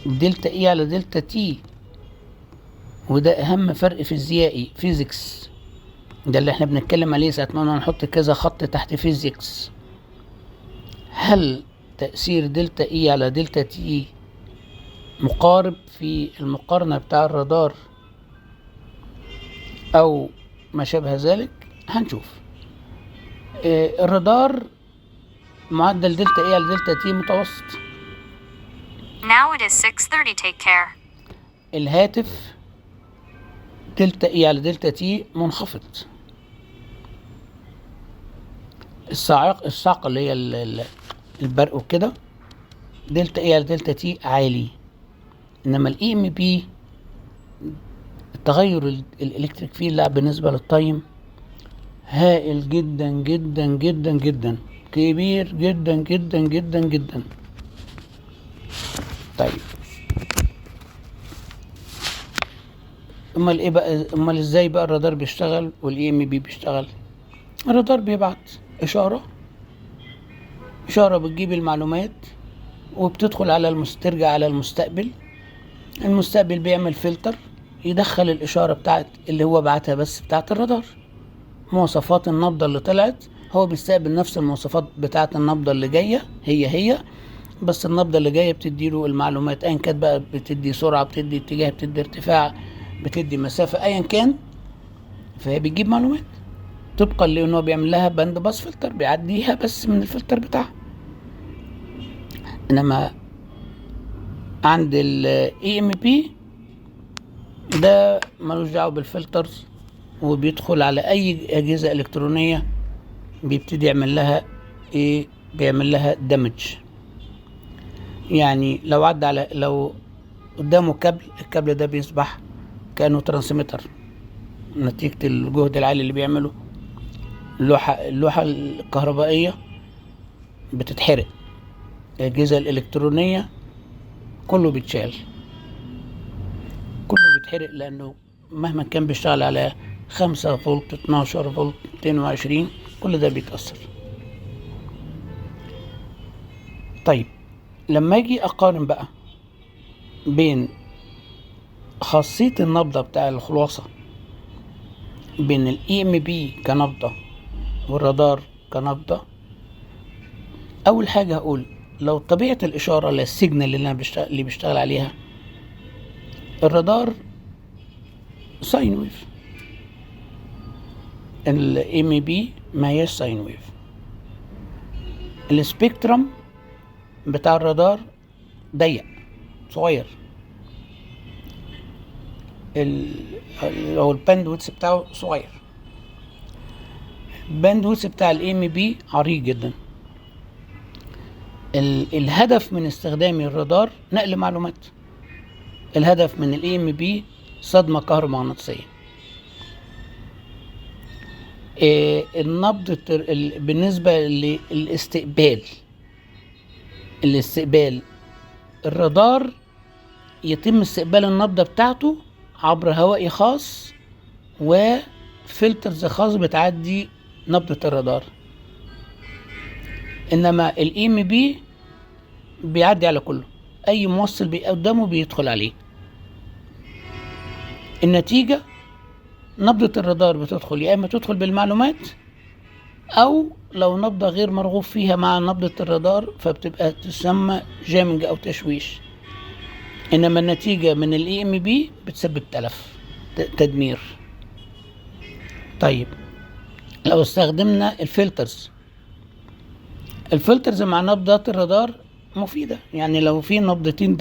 دلتا اي على دلتا تي، وده اهم فرق فيزيائي، فيزيكس، ده اللي احنا بنتكلم عليه ساعة ما نحط كذا خط تحت فيزيكس. هل تأثير دلتا اي على دلتا تي مقارب في المقارنة بتاع الرادار او ما شابه ذلك؟ هنشوف. الرادار معدل دلتا اي على دلتا تي متوسط. Now it is 6:30. Take care. الهاتف دلتا اي على دلتا تي منخفض. الصاعقة اللي هي البرق وكده دلتا اي على دلتا تي عالي. انما الاي ام بي التغير الالكتريك فيه بالنسبة للتايم هائل جدا جدا جدا جدا، كبير جدا جدا جدا جدا. طيب، امال ايه بقى، امال ازاي بقى الرادار بيشتغل والاي ام بي بيشتغل؟ الرادار بيبعت اشارة بتجيب المعلومات وبتدخل على ترجع على المستقبل. المستقبل بيعمل فلتر، يدخل الإشارة بتاعت اللي هو بعتها بس بتاعت الرادار، مواصفات النبضة اللي طلعت. هو بيستقبل نفس المواصفات بتاعت النبضة اللي جاية هي، بس النبضة اللي جاية بتديله المعلومات أيا كانت بقى، بتدي سرعة، بتدي اتجاه، بتدي ارتفاع، بتدي مسافة، أيا كان. فهي بتجيب معلومات طبقا لأنه بيعمل لها باند باس فلتر، بيعديها بس من الفلتر بتاعها. إنما عند ال EMP ده ملوش دعوة بالفلترز، وبيدخل على أي أجهزة إلكترونية بيبتدي يعمل لها إيه؟ بيعمل لها دمج. يعني لو قدامه الكابل ده بيصبح كأنه ترانسميتر نتيجة الجهد العالي اللي بيعمله. اللوحة الكهربائية بتتحرق، الأجهزة الإلكترونية كله بيتشال، كله بيتحرق، لأنه مهما كان بيشتغل على 5 فولت 12 فولت 22 كل ده بيتأثر. طيب لما اجي اقارن بقى بين خاصية النبضة بتاع الخلاصة بين ال EMP كنبضة والرادار كنبضة، اول حاجة هقول لو طبيعة الاشارة للسيجنال اللي بيشتغل عليها، الرادار ساين ويف، ال EMP ما هيش ساين ويف. السبيكترم بتاع الرادار ضيق صغير، او الباندويتس بتاعه صغير. الباندويتس بتاع الEMP عريض جدا. الهدف من استخدام الرادار نقل معلومات، الهدف من الEMP صدمة كهرومغناطيسية. النبض بالنسبة للاستقبال الرادار يتم استقبال النبضة بتاعته عبر هوائي خاص وفلترز خاص بتعدي نبضة الرادار. انما الEMP بيعدي على كله، اي موصل قدامه بيدخل عليه. النتيجة نبضة الرادار بتدخل يا اما تدخل بالمعلومات، او لو نبضة غير مرغوب فيها مع نبضة الرادار فبتبقى تسمى جامنج او تشويش. انما النتيجة من الEMP بتسبب تلف، تدمير. طيب لو استخدمنا الفلترز مع نبضات الرادار مفيدة. يعني لو في نبضتين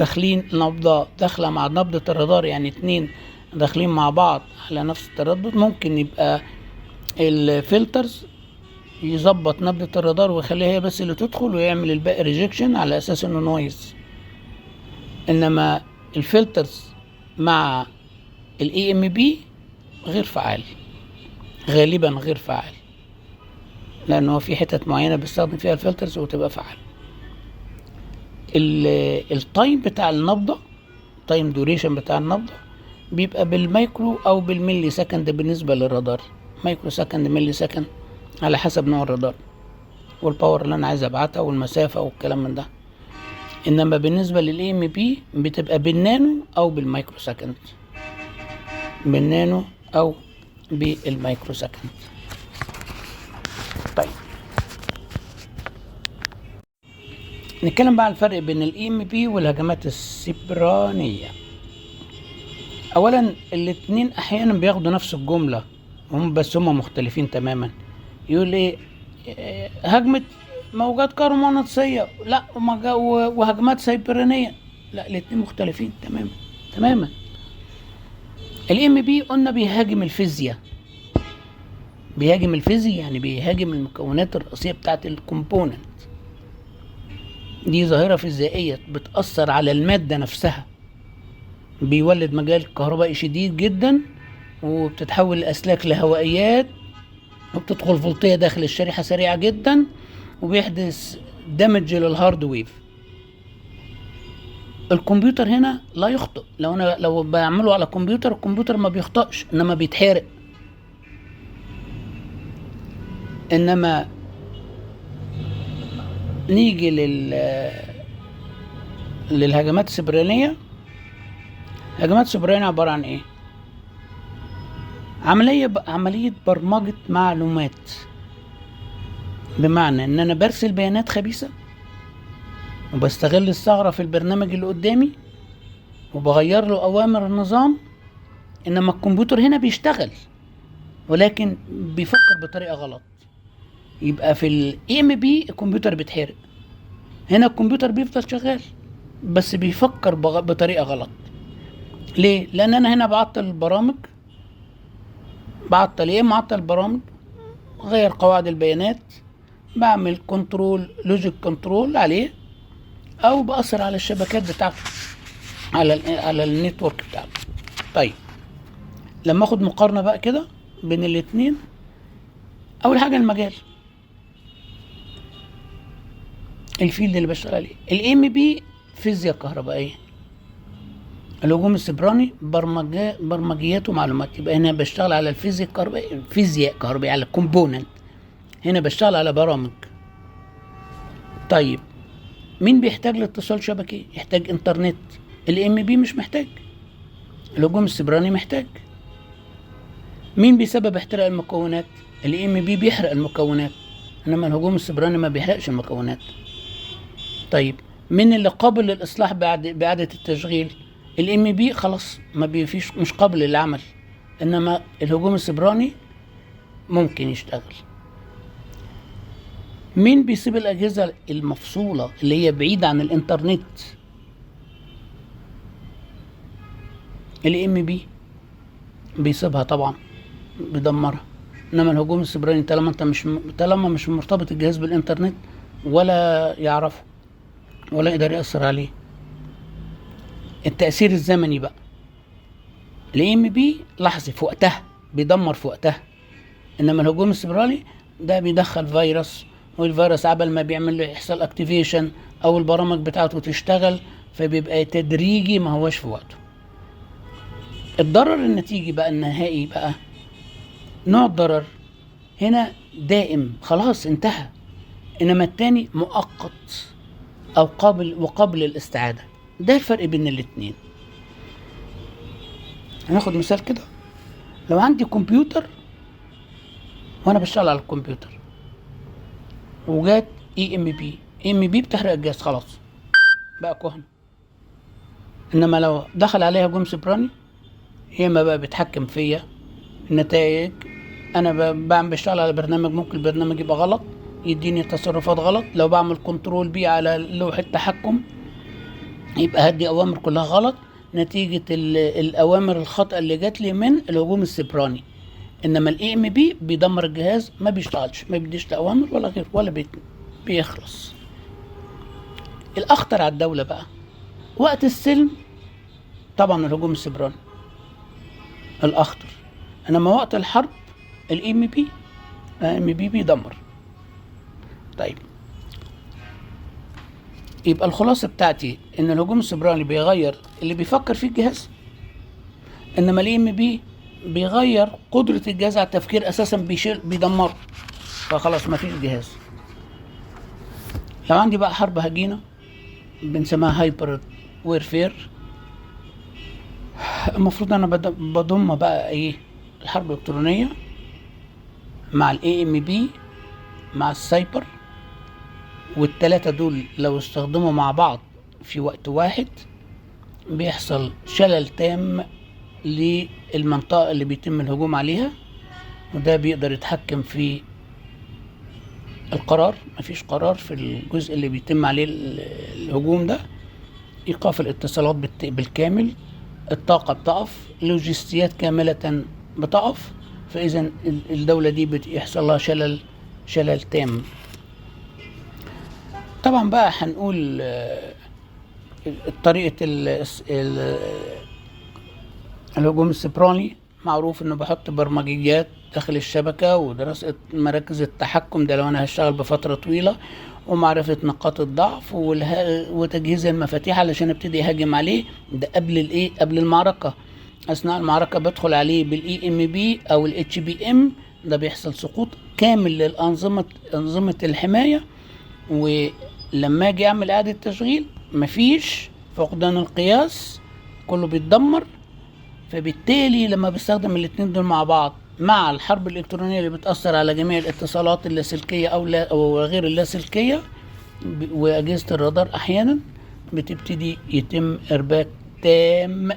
نبضة داخلة مع نبضة الرادار، يعني 2 داخلين مع بعض على نفس التردد، ممكن يبقى الفلترز يظبط نبضة الرادار ويخليها هي بس اللي تدخل ويعمل الباقي ريجكشن على اساس انه نويز. انما الفلترز مع الEMP غير فعال، غالبا غير فعال، لانه في حتت معينة بيستخدم فيها الفلترز وتبقى فعال. التايم بتاع النبضة، تايم دوريشن بتاع النبضة بيبقى بالمايكرو او بالملي سكند بالنسبة للرادار، مايكرو سكند ملي سكند على حسب نوع الرادار والباور اللي انا عايز ابعتها والمسافة والكلام من ده. انما بالنسبة للEMP بتبقى بالنانو او بالمايكرو سكند، بالنانو او بالمايكرو سكند. طيب نتكلم بقى عن الفرق بين الEMP والهجمات السيبرانية. اولا الاتنين احيانا بياخدوا نفس الجملة بس هم مختلفين تماما. يقول ايه؟ هجمة موجات كهرومغناطيسية، لا، وهجمات سيبرانية، لا، الاتنين مختلفين تماما. الEMP قلنا بيهاجم الفيزياء، يعني بيهاجم المكونات الرئيسية بتاعت الكومبوننت. دي ظاهرة فيزيائية بتأثر على المادة نفسها، بيولد مجال كهربائي شديد جدا، وبتتحول الأسلاك لهوائيات، وبتدخل فولتية داخل الشريحة سريعة جدا، وبيحدث دمج للهارد ويف. الكمبيوتر هنا لا يخطئ، لو بعمله على كمبيوتر، الكمبيوتر ما بيخطئش انما بيتحرق. انما نيجي للهجمات السبرانية. الهجمات السبرانية عبارة عن ايه؟ عملية برمجة معلومات، بمعنى ان انا برسل بيانات خبيثة وبستغل الثغرة في البرنامج اللي قدامي وبغير له اوامر النظام، انما الكمبيوتر هنا بيشتغل ولكن بيفكر بطريقة غلط. يبقى في الاي ام بي الكمبيوتر بيتحرق، هنا الكمبيوتر بيفضل شغال بس بيفكر بطريقة غلط. ليه؟ لان انا هنا بعطل البرامج، معطل البرامج، غير قواعد البيانات، بعمل لوجيك كنترول عليه، او بأثر على الشبكات بتاعته، على النتورك بتاعته. طيب لما اخد مقارنة بقى كده بين الاتنين، اول حاجة المجال، الفيلد اللي بشتغل عليه، الام بي فيزياء كهربائية، الهجوم السبراني برمجيات ومعلومات. يبقى هنا بشتغل على فيزياء كهربائية على كومبوننت، هنا بشتغل على برامج. طيب مين بيحتاج لاتصال شبكي؟ يحتاج انترنت. الام بي مش محتاج، الهجوم السبراني محتاج. مين بيسبب احتراق المكونات؟ الام بي بيحرق المكونات، انما الهجوم السبراني ما بيحرقش المكونات. طيب مين اللي قابل للاصلاح باعادة التشغيل؟ الام بي خلاص ما فيش، مش قابل للعمل، انما الهجوم السبراني ممكن يشتغل. مين بيسيب الاجهزة المفصولة اللي هي بعيدة عن الانترنت؟ الام بي بيسيبها طبعا، بيدمرها. انما الهجوم السبراني طالما مش مرتبط الجهاز بالانترنت ولا يعرفه ولا يقدر يأثر عليه. التأثير الزمني بقى، الام بي لحظي في وقتها، بيدمر في وقتها، انما الهجوم السبراني ده بيدخل فيروس، والفيروس عبل ما بيعمل له يحصل اكتيفيشن او البرامج بتاعته تشتغل، فبيبقى تدريجي ما هوش في وقته. الضرر النتيجي بقى النهائي بقى، نوع الضرر هنا دائم خلاص انتهى، انما التاني مؤقت او قابل للاستعادة. ده الفرق بين الاتنين. هناخد مثال كده. لو عندي كمبيوتر وانا بشتغل على الكمبيوتر وجات ام بي بتحرق الجهاز، خلاص بقى كهنة. انما لو دخل عليها هجوم سبراني، هي ما بقى بتحكم فيا النتائج. انا بشتغل على برنامج، ممكن البرنامج يبقى غلط، يديني تصرفات غلط. لو بعمل كنترول بي على لوحة تحكم، يبقى هدي اوامر كلها غلط نتيجة الاوامر الخطأ اللي جات لي من الهجوم السبراني. انما الاي ام بي بيدمر الجهاز، ما بيشتغلش، ما بيديش اوامر ولا غير ولا بيخلص. الاخطر على الدولة بقى وقت السلم طبعا الهجوم السبراني الاخطر، انما وقت الحرب الام بي بيدمر. طيب يبقى الخلاصة بتاعتي ان الهجوم السبراني بيغير اللي بيفكر فيه الجهاز، انما الام بي بيغير قدرة الجهاز على التفكير، اساسا بيدمره، فخلاص ما فيش جهاز. لو عندي بقى حرب هجينة بنسميها هايبر ويرفير، المفروض انا بضم بقى ايه؟ الحرب الالكترونية مع الاي ام بي مع السايبر، والتلاتة دول لو استخدموا مع بعض في وقت واحد بيحصل شلل تام للمنطقة اللي بيتم الهجوم عليها، وده بيقدر يتحكم في القرار. مفيش قرار في الجزء اللي بيتم عليه الهجوم ده، ايقاف الاتصالات بالكامل، الطاقة بتقف، لوجستيات كاملة بتقف، فاذا الدولة دي بيحصل لها شلل تام. طبعا بقى هنقول طريقة الهجوم السبراني. معروف انه بحط برمجيات داخل الشبكة ودراسة مراكز التحكم، ده لو انا هشتغل بفترة طويلة، ومعرفة نقاط الضعف وتجهيز المفاتيح علشان ابتدي اهاجم عليه. ده قبل المعركة. اثناء المعركة بدخل عليه بالاي ام بي او الاتش بي ام، ده بيحصل سقوط كامل للأنظمة الحماية، ولما اجي اعمل اعادة تشغيل مفيش فقدان القياس كله بيتدمر. فبالتالي لما بستخدم الاتنين دول مع بعض مع الحرب الإلكترونية اللي بتأثر على جميع الاتصالات اللاسلكية أو غير اللاسلكية وأجهزة الرادار أحيانا، بتبتدي يتم إرباك تام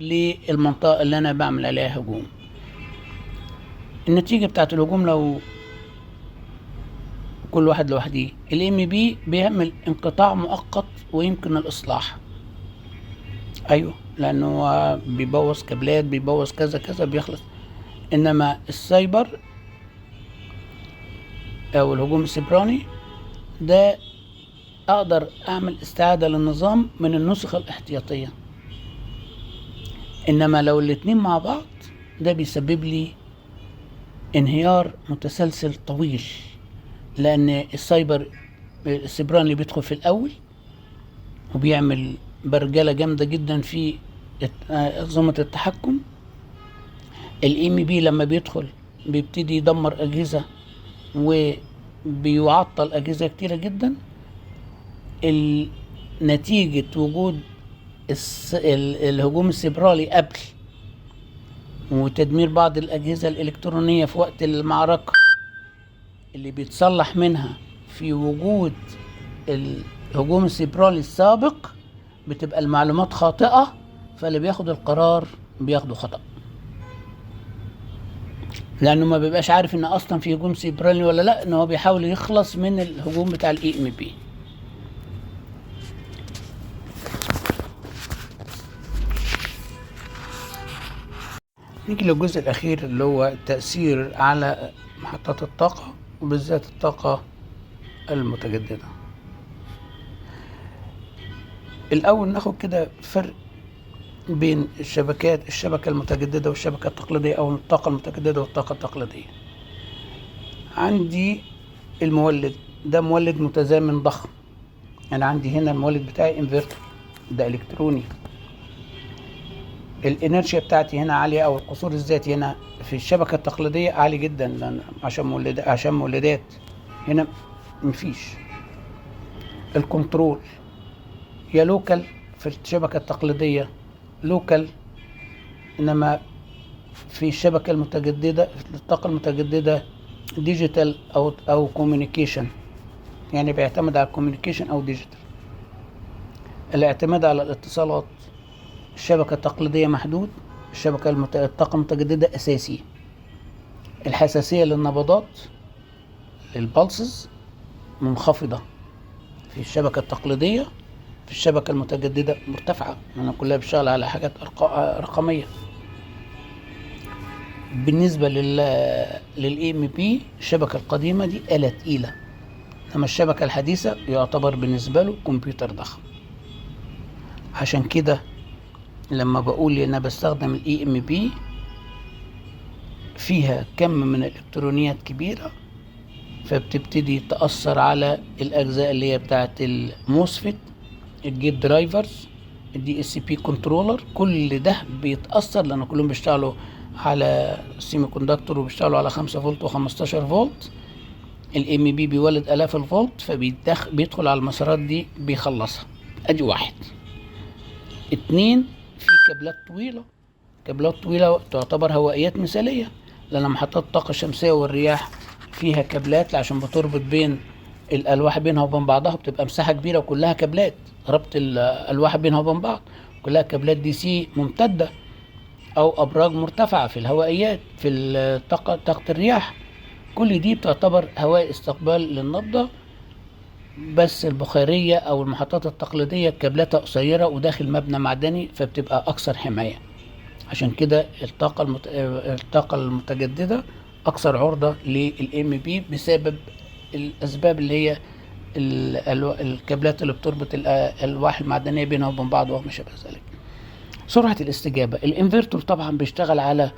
للمنطقة اللي أنا بعمل عليها هجوم. النتيجة بتاعت الهجوم لو كل واحد لوحده، الام بي بيعمل انقطاع مؤقت ويمكن الإصلاح. أيوه، لأنه بيبوظ كابلات، بيبوظ كذا كذا، بيخلص. إنما السايبر أو الهجوم السيبراني ده أقدر أعمل استعادة للنظام من النسخة الاحتياطية. إنما لو الاتنين مع بعض ده بيسبب لي انهيار متسلسل طويل، لأن السايبر السيبراني بيدخل في الأول وبيعمل برجلة جامدة جدا في أنظمة التحكم. الام بي لما بيدخل بيبتدي يدمر أجهزة وبيعطل أجهزة كتيرة جدا. نتيجة وجود الهجوم السيبراني قبل وتدمير بعض الأجهزة الإلكترونية في وقت المعركة اللي بيتصلح منها في وجود الهجوم السيبراني السابق، بتبقى المعلومات خاطئة، فاللي بياخد القرار بياخده خطأ، لأنه ما بيبقاش عارف إن أصلا في هجوم سيبراني ولا لأ، إن هو بيحاول يخلص من الهجوم بتاع الإي إم بي. نيجي للجزء الأخير اللي هو التأثير على محطات الطاقة وبالذات الطاقة المتجددة. الأول ناخد كده فرق بين الشبكة المتجددة والشبكة التقليدية، أو الطاقة المتجددة والطاقة التقليدية. عندي المولد ده مولد متزامن ضخم. أنا عندي هنا المولد بتاعي انفرتر، ده إلكتروني. الانرشيا بتاعتي هنا عالية، او القصور الذاتي هنا في الشبكة التقليدية عالي جدا، لأن عشان مولدات. هنا مفيش الكنترول، يا لوكال في الشبكة التقليدية لوكال، انما في الشبكة المتجددة في الطاقة المتجددة ديجيتال او كوميونيكيشن، يعني بيعتمد على الكوميونيكيشن او ديجيتال. الاعتماد على الاتصالات الشبكة التقليدية محدود، الطاقة المتجددة أساسي. الحساسية للنبضات للبلسز منخفضة في الشبكة التقليدية، في الشبكة المتجددة مرتفعة، لأن كلها بتشتغل على حاجات رقمية. بالنسبة للإي إم بي الشبكة القديمة دي آلة تقيلة، أما الشبكة الحديثة يعتبر بالنسبة له كمبيوتر ضخم. عشان كده لما بقول أنا بستخدم الاي ام بي فيها كم من الالكترونيات كبيرة، فبتبتدي تأثر على الأجزاء اللي هي بتاعت الموسفيت، الجيت درايفرز، الدي اس بي كنترولر. كل ده بيتأثر لأن كلهم بيشتغلوا على سيمي كوندكتور وبيشتغلوا على 5 فولت و15 فولت. الام بي بيولد آلاف الفولت، فبيدخل على المسارات دي بيخلصها. ادي واحد. اتنين، في كابلات طويلة تعتبر هوائيات مثالية، لأن محطات الطاقة الشمسية والرياح فيها كابلات عشان بتربط بين الألواح بينها وبين بعضها، بتبقى مساحة كبيرة وكلها كابلات، ربط الألواح بينها وبين بعض كلها كابلات دي سي ممتدة، أو أبراج مرتفعة في الهوائيات في طاقة الرياح. كل دي بتعتبر هوائي استقبال للنبضة. بس البخارية أو المحطات التقليدية كابلاتها قصيرة وداخل مبنى معدني، فبتبقى أكثر حماية. عشان كده الطاقة المتجددة أكثر عرضة للإم بي بسبب الأسباب اللي هي الكابلات اللي بتربط الألواح المعدنية بينها وبين بعض وما شابه ذلك. سرعة الاستجابة، الانفرتور طبعا بيشتغل على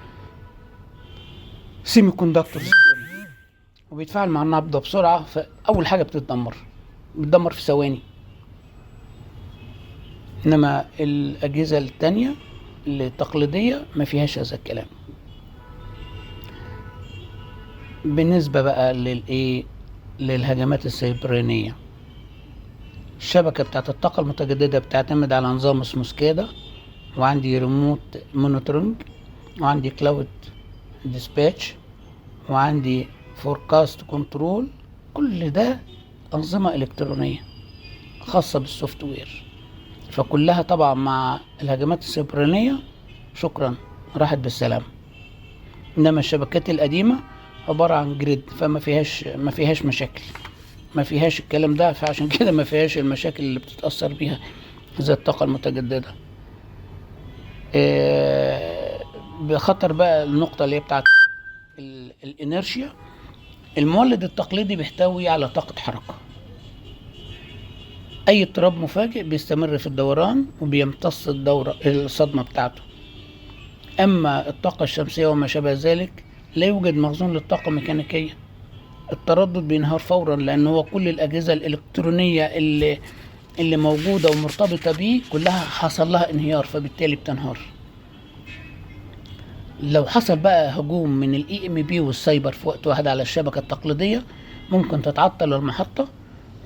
سيمي كوندكتور وبيتفاعل مع النبضة بسرعة، فأول حاجة بتتدمر في ثواني. إنما الأجهزة التانية التقليدية ما فيهاش هذا الكلام. بالنسبة بقى للهجمات السيبرانية، الشبكة بتاعت الطاقة المتجددة بتعتمد على نظام اسمه سكادا، وعندي ريموت مونيتورنج، وعندي كلاود ديسباتش، وعندي فوركاست كنترول. كل ده أنظمة إلكترونية خاصة بالسوفت وير، فكلها طبعا مع الهجمات السيبرانية شكرا راحت بالسلام. إنما الشبكات القديمة عبارة عن جريد، فما فيهاش مشاكل، ما فيهاش الكلام ده، فعشان كده ما فيهاش المشاكل اللي بتتأثر بيها زي الطاقة المتجددة. بخطر بقى النقطة اللي هي بتاعت الانيرشيا. المولد التقليدي بيحتوي على طاقة حركة، اي اضطراب مفاجئ بيستمر في الدوران وبيمتص الصدمة بتاعته. اما الطاقة الشمسية وما شابه ذلك لا يوجد مخزون للطاقة الميكانيكية، التردد بينهار فورا، لان هو كل الاجهزة الالكترونية اللي موجودة ومرتبطة بيه كلها حصل لها انهيار، فبالتالي بتنهار. لو حصل بقى هجوم من الاي ام بي والسايبر في وقت واحد على الشبكة التقليدية ممكن تتعطل المحطة،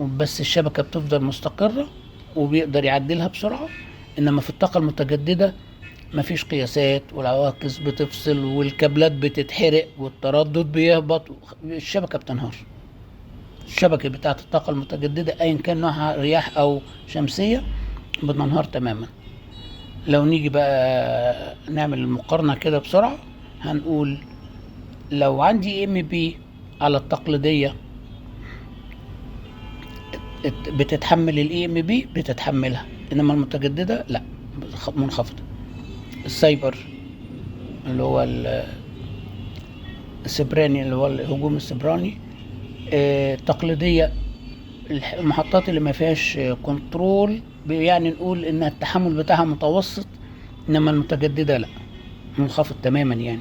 بس الشبكة بتفضل مستقرة وبيقدر يعدلها بسرعة. انما في الطاقة المتجددة مفيش قياسات، والعواكس بتفصل والكابلات بتتحرق والتردد بيهبط، الشبكة بتنهار. الشبكة بتاعت الطاقة المتجددة ايا كان نوعها رياح او شمسية بتنهار تماما. لو نيجي بقى نعمل المقارنة كده بسرعة هنقول لو عندي ام بي على التقليدية بتتحمل الاي ام بي، بتتحملها، انما المتجددة لا، منخفضة. السايبر اللي هو السبراني، اللي هو الهجوم السبراني، التقليدية المحطات اللي ما فيهاش كنترول يعني نقول ان التحمل بتاعها متوسط، انما المتجددة لا، منخفض تماما. يعني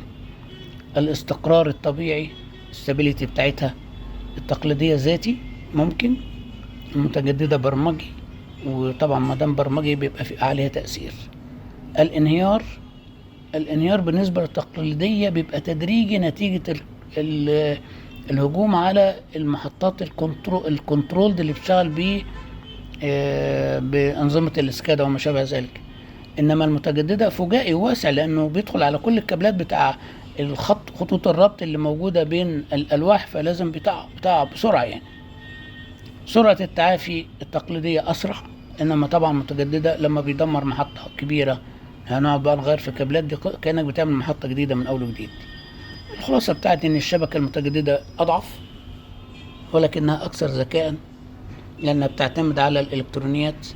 الاستقرار الطبيعي الستابيليتي بتاعتها التقليدية ذاتي ممكن، المتجددة برمجي، وطبعا ما دام برمجي بيبقى في عليها تأثير. الانهيار بالنسبة للتقليدية بيبقى تدريجي نتيجة الهجوم على المحطات الكنترول اللي بتشتغل بيه بأنظمة الاسكادا وما شابه ذلك. انما المتجددة فجائي واسع، لانه بيدخل على كل الكابلات بتاع خطوط الربط اللي موجودة بين الالواح، فلازم بتاع بسرعة. يعني سرعة التعافي التقليدية اسرع، انما طبعا المتجددة لما بيدمر محطة كبيرة هنقعد بقى نغير في الكابلات دي كأنك بتعمل محطة جديدة من اول وجديد. الخلاصة بتاعت ان الشبكة المتجددة اضعف ولكنها اكثر ذكاء، لانها بتعتمد على الالكترونيات،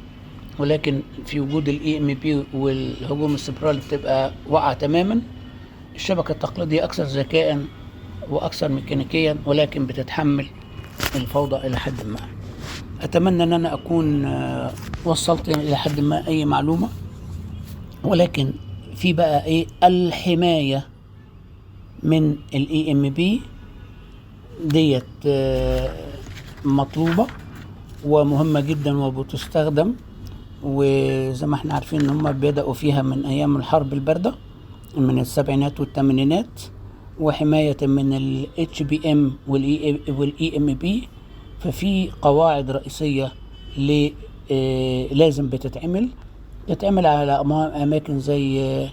ولكن في وجود الاي ام بي والهجوم السبرالي بتبقى واقعة تماما. الشبكة التقليدية اكثر ذكاء واكثر ميكانيكيا، ولكن بتتحمل الفوضى الى حد ما. اتمنى ان انا اكون وصلت الى حد ما اي معلومة، ولكن في بقى ايه الحماية من الاي ام بي ديت مطلوبة ومهمة جدا وبتستخدم، وزي ما احنا عارفين ان هم بدأوا فيها من ايام الحرب الباردة من السبعينات والثمانينات، وحماية من ال HBM والاي ام بي. ففي قواعد رئيسية لازم تتعمل على اماكن زي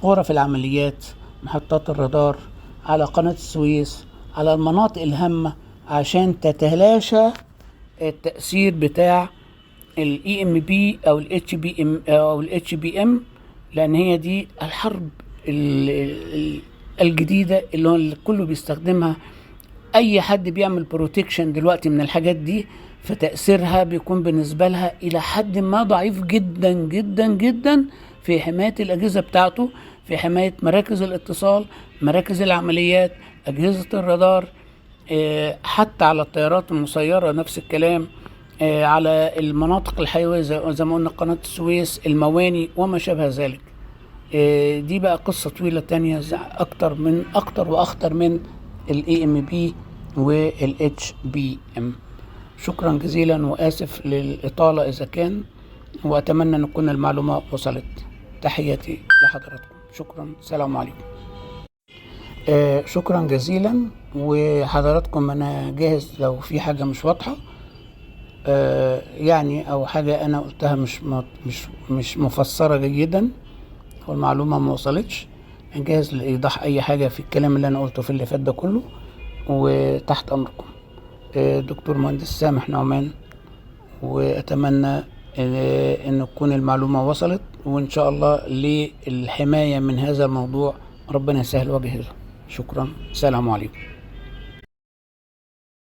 غرف العمليات، محطات الرادار، على قناة السويس، على المناطق الهامة، عشان تتلاشى التأثير بتاع الاي ام بي او الاتش بي ام او الاتش بي ام، لان هي دي الحرب الجديدة اللي هو كله بيستخدمها. اي حد بيعمل بروتكشن دلوقتي من الحاجات دي، فتأثيرها بيكون بالنسبة لها الى حد ما ضعيف جدا جدا جدا في حماية الاجهزة بتاعته، في حماية مراكز الاتصال، مراكز العمليات، اجهزة الرادار، حتى على الطيارات المسيرة نفس الكلام، على المناطق الحيوية زي ما قلنا قناة السويس، المواني وما شابه ذلك. دي بقى قصة طويلة تانية اكتر واخطر من الاي ام بي والاتش بي ام. شكرا جزيلا واسف للاطالة اذا كان، واتمنى ان تكون المعلومة وصلت. تحياتي لحضراتكم، شكرا، السلام عليكم. شكرا جزيلا، وحضراتكم انا جاهز لو في حاجة مش واضحة يعني او حاجة انا قلتها مش مفسرة جيدا، والمعلومة ما وصلتش، جاهز لإيضاح اي حاجة في الكلام اللي انا قلته في اللي فات ده كله، وتحت امركم. دكتور مهندس سامح نعمان، واتمنى ان تكون المعلومة وصلت، وان شاء الله للحماية من هذا الموضوع ربنا يسهل وجهه. شكرا، السلام عليكم.